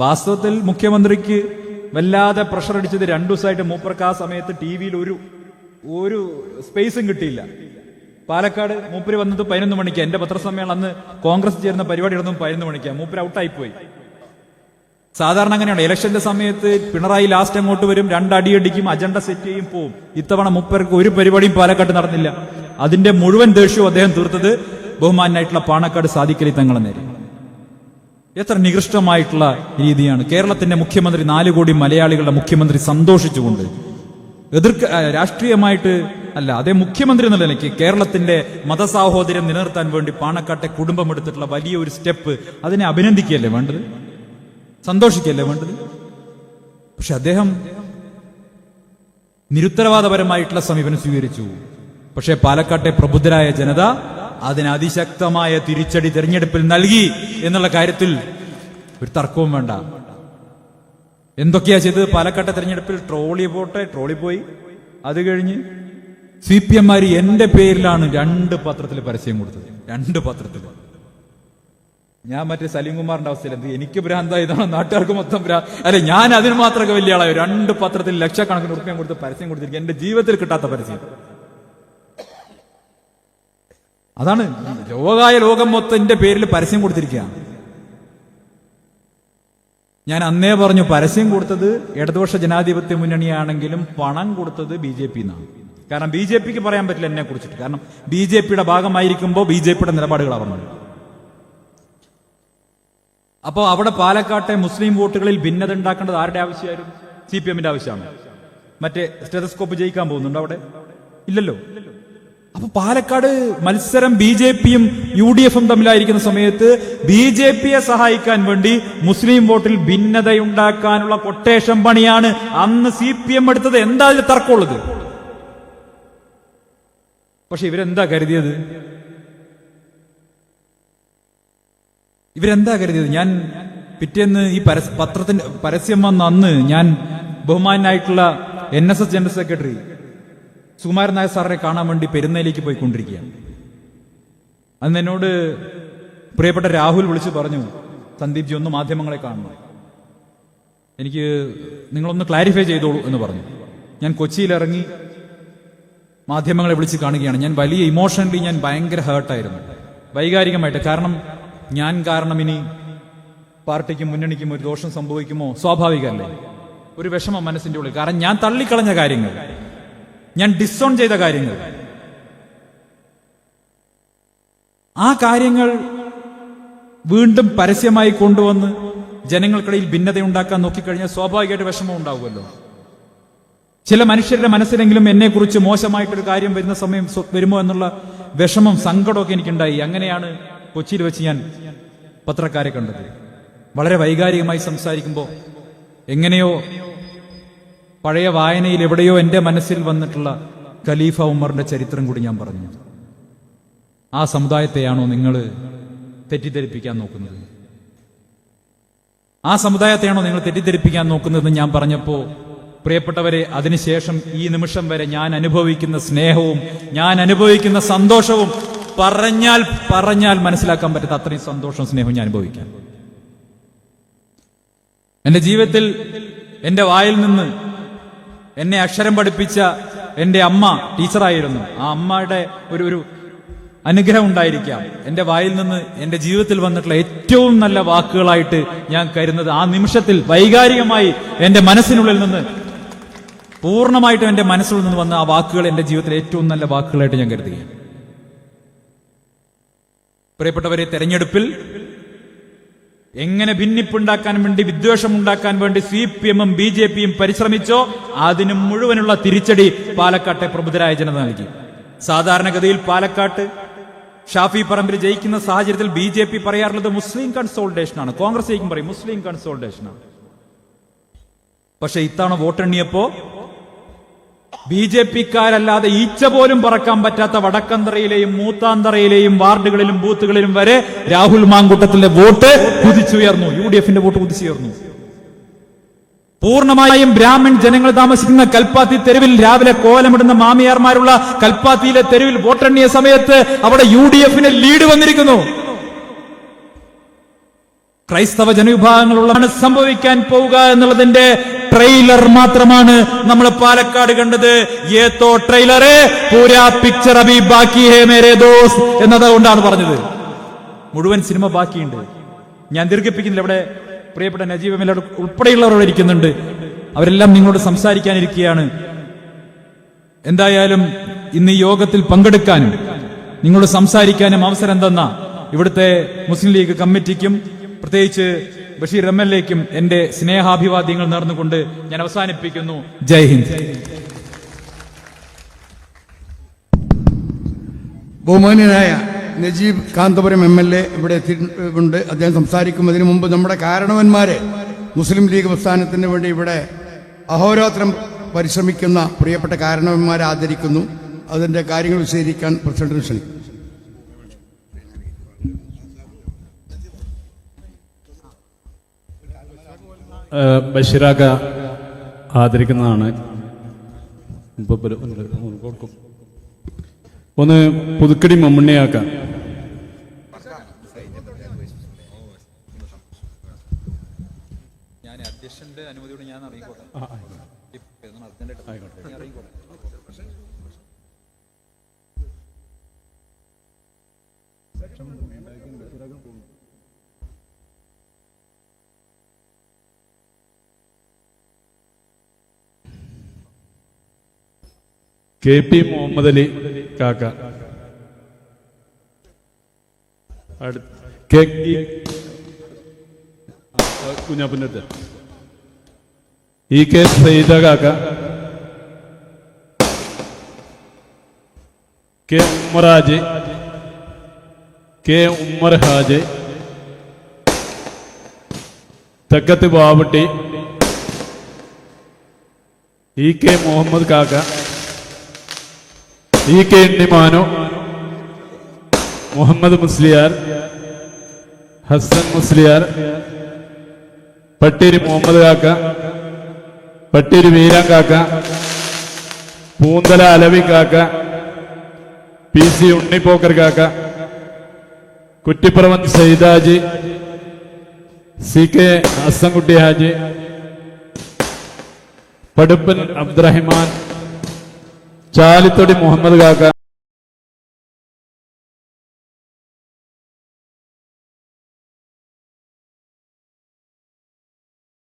Speaker 1: വാസ്തവത്തിൽ മുഖ്യമന്ത്രിക്ക് വല്ലാതെ പ്രഷർ അടിച്ചത് 2 ദിവസമായിട്ട് മൂപ്പർക്ക് ആ സമയത്ത് TV-യിൽ ഒരു സ്പേസും കിട്ടിയില്ല. പാലക്കാട് മൂപ്പര് വന്നത് 11 മണിക്ക്. എന്റെ പത്രസമ്മേളനം അന്ന് കോൺഗ്രസ് ചേർന്ന പരിപാടി നടന്നു 11 മണിക്ക്. മൂപ്പര് ഔട്ടായി പോയി. സാധാരണ അങ്ങനെയാണ്, ഇലക്ഷന്റെ സമയത്ത് പിണറായി ലാസ്റ്റ് അങ്ങോട്ട് വരും, 2 അടിയടിക്കും, അജണ്ട സെറ്റ് ചെയ്യും, പോവും. ഇത്തവണ മൂപ്പർക്ക് ഒരു പരിപാടിയും പാലക്കാട് നടന്നില്ല. അതിന്റെ മുഴുവൻ ദേഷ്യവും അദ്ദേഹം തീർത്തത് ബഹുമാനായിട്ടുള്ള പാണക്കാട് സാദിഖ് അലി തങ്ങളെ നേരെ. എത്ര നികൃഷ്ടമായിട്ടുള്ള രീതിയാണ്! കേരളത്തിന്റെ മുഖ്യമന്ത്രി, 4 കോടി മലയാളികളുടെ മുഖ്യമന്ത്രി സന്തോഷിച്ചുകൊണ്ട് രാഷ്ട്രീയമായിട്ട് അല്ല, അതേ മുഖ്യമന്ത്രി എന്നുള്ള നിലയ്ക്ക് കേരളത്തിന്റെ മതസാഹോദര്യം നിലനിർത്താൻ വേണ്ടി പാണക്കാട്ടെ കുടുംബം എടുത്തിട്ടുള്ള വലിയ ഒരു സ്റ്റെപ്പ്, അതിനെ അഭിനന്ദിക്കുകയല്ലേ വേണ്ടത്, സന്തോഷിക്കുകയല്ലേ വേണ്ടത്? പക്ഷെ അദ്ദേഹം നിരുത്തരവാദപരമായിട്ടുള്ള സമീപനം സ്വീകരിച്ചു. പക്ഷേ പാലക്കാട്ടെ പ്രബുദ്ധരായ ജനത അതിന് അതിശക്തമായ തിരിച്ചടി തെരഞ്ഞെടുപ്പിൽ നൽകി എന്നുള്ള കാര്യത്തിൽ ഒരു തർക്കവും വേണ്ട. എന്തൊക്കെയാ ചെയ്തത്? പാലക്കാട്ടെ തെരഞ്ഞെടുപ്പിൽ ട്രോളി പോയി. അത് കഴിഞ്ഞ് CPM-മാര് എന്റെ പേരിലാണ് 2 പത്രത്തിൽ പരസ്യം കൊടുത്തത്. 2 പത്രത്തിൽ. ഞാൻ മറ്റേ സലീംകുമാറിന്റെ അവസ്ഥയിൽ എന്ത്, എനിക്ക് ഭ്രാന്തായതാണോ നാട്ടുകാർക്ക് മൊത്തം അല്ലെ, ഞാൻ അതിന് മാത്രമൊക്കെ വലിയ ആളായോ? 2 പത്രത്തിൽ ലക്ഷക്കണക്കിന് ഉറുപ്പിക കൊടുത്ത് പരസ്യം കൊടുത്തിരിക്കുക, എന്റെ ജീവിതത്തിൽ കിട്ടാത്ത പരസ്യം. അതാണ് ലോകം മൊത്തം എന്റെ പേരിൽ പരസ്യം കൊടുത്തിരിക്കുകയാണ്. ഞാൻ അന്നേ പറഞ്ഞു, പരസ്യം കൊടുത്തത് ഇടതുപക്ഷ ജനാധിപത്യ മുന്നണിയാണെങ്കിലും പണം കൊടുത്തത് BJP-ന്നാണ്. കാരണം BJP-ക്ക് പറയാൻ പറ്റില്ല എന്നെ കുറിച്ചിട്ട്. കാരണം BJP-യുടെ ഭാഗമായിരിക്കുമ്പോൾ BJP-യുടെ നിലപാടുകളാണ് പറഞ്ഞത്. അപ്പോ അവിടെ പാലക്കാട്ടെ മുസ്ലിം വോട്ടുകളിൽ ഭിന്നത ഉണ്ടാക്കേണ്ടത് ആരുടെ ആവശ്യമായിരുന്നു? CPM-ന്റെ ആവശ്യമാണ്. മറ്റേ സ്റ്റെതസ്കോപ്പ് ജയിക്കാൻ പോകുന്നുണ്ടോ അവിടെ? ഇല്ലല്ലോ. അപ്പൊ പാലക്കാട് മത്സരം BJP-യും UDF-ഉം തമ്മിലായിരിക്കുന്ന സമയത്ത് BJP-യെ സഹായിക്കാൻ വേണ്ടി മുസ്ലിം വോട്ടിൽ ഭിന്നതയുണ്ടാക്കാനുള്ള കൊട്ടേഷൻ പണിയാണ് അന്ന് CPM എടുത്തത്. എന്താ അതിൽ തർക്കമുള്ളത്? പക്ഷെ ഇവരെന്താ കരുതിയത്? ഞാൻ പിറ്റേന്ന് ഈ പത്രത്തിന്റെ പരസ്യം വന്ന അന്ന് ഞാൻ ബഹുമാനായിട്ടുള്ള NSS general secretary Sukumaran Nair സാറിനെ കാണാൻ വേണ്ടി പെരുന്നയിലേക്ക് പോയിക്കൊണ്ടിരിക്കുകയാണ്. അന്ന് എന്നോട് പ്രിയപ്പെട്ട രാഹുൽ വിളിച്ചു പറഞ്ഞു, സന്ദീപ് ജി ഒന്ന് മാധ്യമങ്ങളെ കാണണം, എനിക്ക് നിങ്ങളൊന്ന് ക്ലാരിഫൈ ചെയ്തോളൂ എന്ന് പറഞ്ഞു. ഞാൻ കൊച്ചിയിലിറങ്ങി മാധ്യമങ്ങളെ വിളിച്ച് കാണുകയാണ്. ഞാൻ വലിയ ഇമോഷണലി ഞാൻ ഭയങ്കര ഹേർട്ടായിരുന്നു, വൈകാരികമായിട്ട്. കാരണം ഇനി പാർട്ടിക്കും മുന്നണിക്കും ഒരു ദോഷം സംഭവിക്കുമോ? സ്വാഭാവികമല്ലേ, ഒരു വിഷമം മനസ്സിന്റെ ഉള്ളിൽ. കാരണം ഞാൻ തള്ളിക്കളഞ്ഞ കാര്യങ്ങൾ, ഞാൻ ഡിസോൺ ചെയ്ത കാര്യങ്ങൾ, ആ കാര്യങ്ങൾ വീണ്ടും പരസ്യമായി കൊണ്ടുവന്ന് ജനങ്ങൾക്കിടയിൽ ഭിന്നതയുണ്ടാക്കാൻ നോക്കിക്കഴിഞ്ഞാൽ സ്വാഭാവികമായിട്ട് വിഷമം ഉണ്ടാവുമല്ലോ. ചില മനുഷ്യരുടെ മനസ്സിലെങ്കിലും എന്നെക്കുറിച്ച് മോശമായിട്ടൊരു കാര്യം വരുന്ന സമയം വരുമോ എന്നുള്ള വിഷമം, സങ്കടമൊക്കെ എനിക്കുണ്ടായി. അങ്ങനെയാണ് കൊച്ചിയിൽ വെച്ച് ഞാൻ പത്രക്കാരെ കണ്ടത്. വളരെ വൈകാരികമായി സംസാരിക്കുമ്പോൾ എങ്ങനെയോ പഴയ വായനയിൽ എവിടെയോ എൻ്റെ മനസ്സിൽ വന്നിട്ടുള്ള ഖലീഫ ഉമറിന്റെ ചരിത്രം കൂടി ഞാൻ പറഞ്ഞു. ആ സമുദായത്തെയാണോ നിങ്ങൾ തെറ്റിദ്ധരിപ്പിക്കാൻ നോക്കുന്നത്? ആ സമുദായത്തെയാണോ നിങ്ങൾ തെറ്റിദ്ധരിപ്പിക്കാൻ നോക്കുന്നതെന്ന് ഞാൻ പറഞ്ഞപ്പോൾ, പ്രിയപ്പെട്ടവരെ, അതിനുശേഷം ഈ നിമിഷം വരെ ഞാൻ അനുഭവിക്കുന്ന സ്നേഹവും ഞാൻ അനുഭവിക്കുന്ന സന്തോഷവും പറഞ്ഞാൽ മനസ്സിലാക്കാൻ പറ്റാത്ത അത്രയും സന്തോഷവും സ്നേഹവും ഞാൻ അനുഭവിക്കാൻ. എന്റെ ജീവിതത്തിൽ എന്റെ വായിൽ നിന്ന് എന്നെ അക്ഷരം പഠിപ്പിച്ച എന്റെ അമ്മ ടീച്ചറായിരുന്നു. ആ അമ്മയുടെ ഒരു അനുഗ്രഹം ഉണ്ടായിരിക്കാം എന്റെ വായിൽ നിന്ന് എന്റെ ജീവിതത്തിൽ വന്നിട്ടുള്ള ഏറ്റവും നല്ല വാക്കുകളായിട്ട് ഞാൻ കരുതുന്നത്. ആ നിമിഷത്തിൽ വൈകാരികമായി എന്റെ മനസ്സിനുള്ളിൽ നിന്ന്, പൂർണ്ണമായിട്ടും എന്റെ മനസ്സിൽ നിന്ന് വന്ന ആ വാക്കുകൾ എന്റെ ജീവിതത്തിലെ ഏറ്റവും നല്ല വാക്കുകളായിട്ട് ഞാൻ കരുതുകയാണ്. പ്രിയപ്പെട്ടവരെ, തെരഞ്ഞെടുപ്പിൽ എങ്ങനെ ഭിന്നിപ്പുണ്ടാക്കാൻ വേണ്ടി, വിദ്വേഷം ഉണ്ടാക്കാൻ വേണ്ടി CPM-ഉം BJP-യും പരിശ്രമിച്ചോ അതിന് മുഴുവനുള്ള തിരിച്ചടി പാലക്കാട്ടെ പ്രബുദ്ധരായ ജനത നൽകി. സാധാരണഗതിയിൽ പാലക്കാട്ട് ഷാഫി പറമ്പിൽ ജയിക്കുന്ന സാഹചര്യത്തിൽ BJP പറയാറുള്ളത് മുസ്ലിം കൺസോൾട്ടേഷനാണ്, കോൺഗ്രസ് ജയിക്കും പറയും മുസ്ലിം കൺസോൾട്ടേഷനാണ്. പക്ഷെ ഇത്തവണ വോട്ടെണ്ണിയപ്പോ BJP-ക്കാരല്ലാതെ ഈച്ച പോലും പറക്കാൻ പറ്റാത്ത വടക്കന്തറയിലെയും മൂത്താന്തറയിലെയും വാർഡുകളിലും ബൂത്തുകളിലും വരെ രാഹുൽ മാങ്കൂട്ടത്തിന്റെ വോട്ട് കുതിച്ചുയർന്നു. UDF-ന്റെ വോട്ട് കുതിച്ചുയർന്നു. പൂർണ്ണമായും ബ്രാഹ്മൺ ജനങ്ങൾ താമസിക്കുന്ന കൽപ്പാത്തി തെരുവിൽ രാവിലെ കോലമിടുന്ന മാമിയാർമാരുള്ള കൽപ്പാത്തിയിലെ തെരുവിൽ വോട്ടെണ്ണിയ സമയത്ത് അവിടെ UDF-ന് ലീഡ് വന്നിരിക്കുന്നു. ക്രൈസ്തവ ജനവിഭാഗങ്ങളുള്ളതാണ് സംഭവിക്കാൻ പോവുക എന്നുള്ളതിന്റെ ട്രെയിലർ മാത്രമാണ് നമ്മൾ പാലക്കാട് കണ്ടത്. ഏതോ ട്രെയിലറെ പൂരാ പിക്ചർ അഭി ബാക്കി ഹേ മേരെ ദോസ്ത് എന്നതുകൊണ്ടാണ് പറഞ്ഞത്. മുഴുവൻ സിനിമ ബാക്കിയുണ്ട്. ഞാൻ ദീർഘിപ്പിക്കുന്നില്ല. ഇവിടെ പ്രിയപ്പെട്ട നജീബ് എം.എൽ.എ ഉൾപ്പെടെയുള്ളവർ ഇരിക്കുന്നുണ്ട്. അവരെല്ലാം നിങ്ങളോട് സംസാരിക്കാനിരിക്കുകയാണ്. എന്തായാലും ഇന്ന് ഈ യോഗത്തിൽ പങ്കെടുക്കാനും നിങ്ങളോട് സംസാരിക്കാനും അവസരം തന്ന ഇവിടുത്തെ മുസ്ലിം ലീഗ് കമ്മിറ്റിക്കും പ്രത്യേകിച്ച് ബഷീർ MLA-ക്കും എന്റെ സ്നേഹാഭിവാദ്യങ്ങൾ നേർന്നുകൊണ്ട് ഞാൻ അവസാനിപ്പിക്കുന്നു. ജയ് ഹിന്ദ്.
Speaker 2: ബഹുമാന്യനായ നജീബ് കാന്തപുരം MLA ഇവിടെ എത്തിയിട്ടുണ്ട്. അദ്ദേഹം സംസാരിക്കുന്നതിന് മുമ്പ് നമ്മുടെ കാരണവന്മാരെ, മുസ്ലിം ലീഗ് പ്രസ്ഥാനത്തിന് വേണ്ടി ഇവിടെ അഹോരാത്രം പരിശ്രമിക്കുന്ന പ്രിയപ്പെട്ട കാരണവന്മാരെ ആദരിക്കുന്നു. അതിന്റെ കാര്യങ്ങൾ വിശദീകരിക്കാൻ പ്രസിഡന്റിനെ ക്ഷണിക്കും.
Speaker 3: ബഷീറാക്ക ആദരിക്കുന്നതാണ്. ഒന്ന് പുതുക്കടി മമ്മണ്ണിയാക്ക.
Speaker 1: അധ്യക്ഷന്റെ അനുമതിയോട് ഞാൻ അറിയിക്കോട്ടെ.
Speaker 3: KP മുഹമ്മദ് അലി കാക്ക. കുഞ്ഞാപ്പിന്റെ EK സയ്യിദ കാക്ക. K ഉമ്മറാജ്, K Ummer ഹാജ്, തക്കത്ത് Bavatty, EK Muhammad കാക്ക, EK ഉണ്ണിമാനു, മുഹമ്മദ് മുസ്ലിയാർ, ഹസൻ മുസ്ലിയാർ, പട്ടീരി മുഹമ്മദ് കാക്ക, പട്ടീരി വീരാൻ കാക്ക, പൂന്തല അലവി കാക്ക, PC ഉണ്ണിപ്പോക്കർ കാക്ക, കുറ്റിപ്പുറവൻ സൈദാജി, CK ഹസൻകുട്ടി ഹാജി, പടുപ്പൻ അബ്ദുറഹിമാൻ, ചാലിത്തൊടി മുഹമ്മദ് കാക്ക.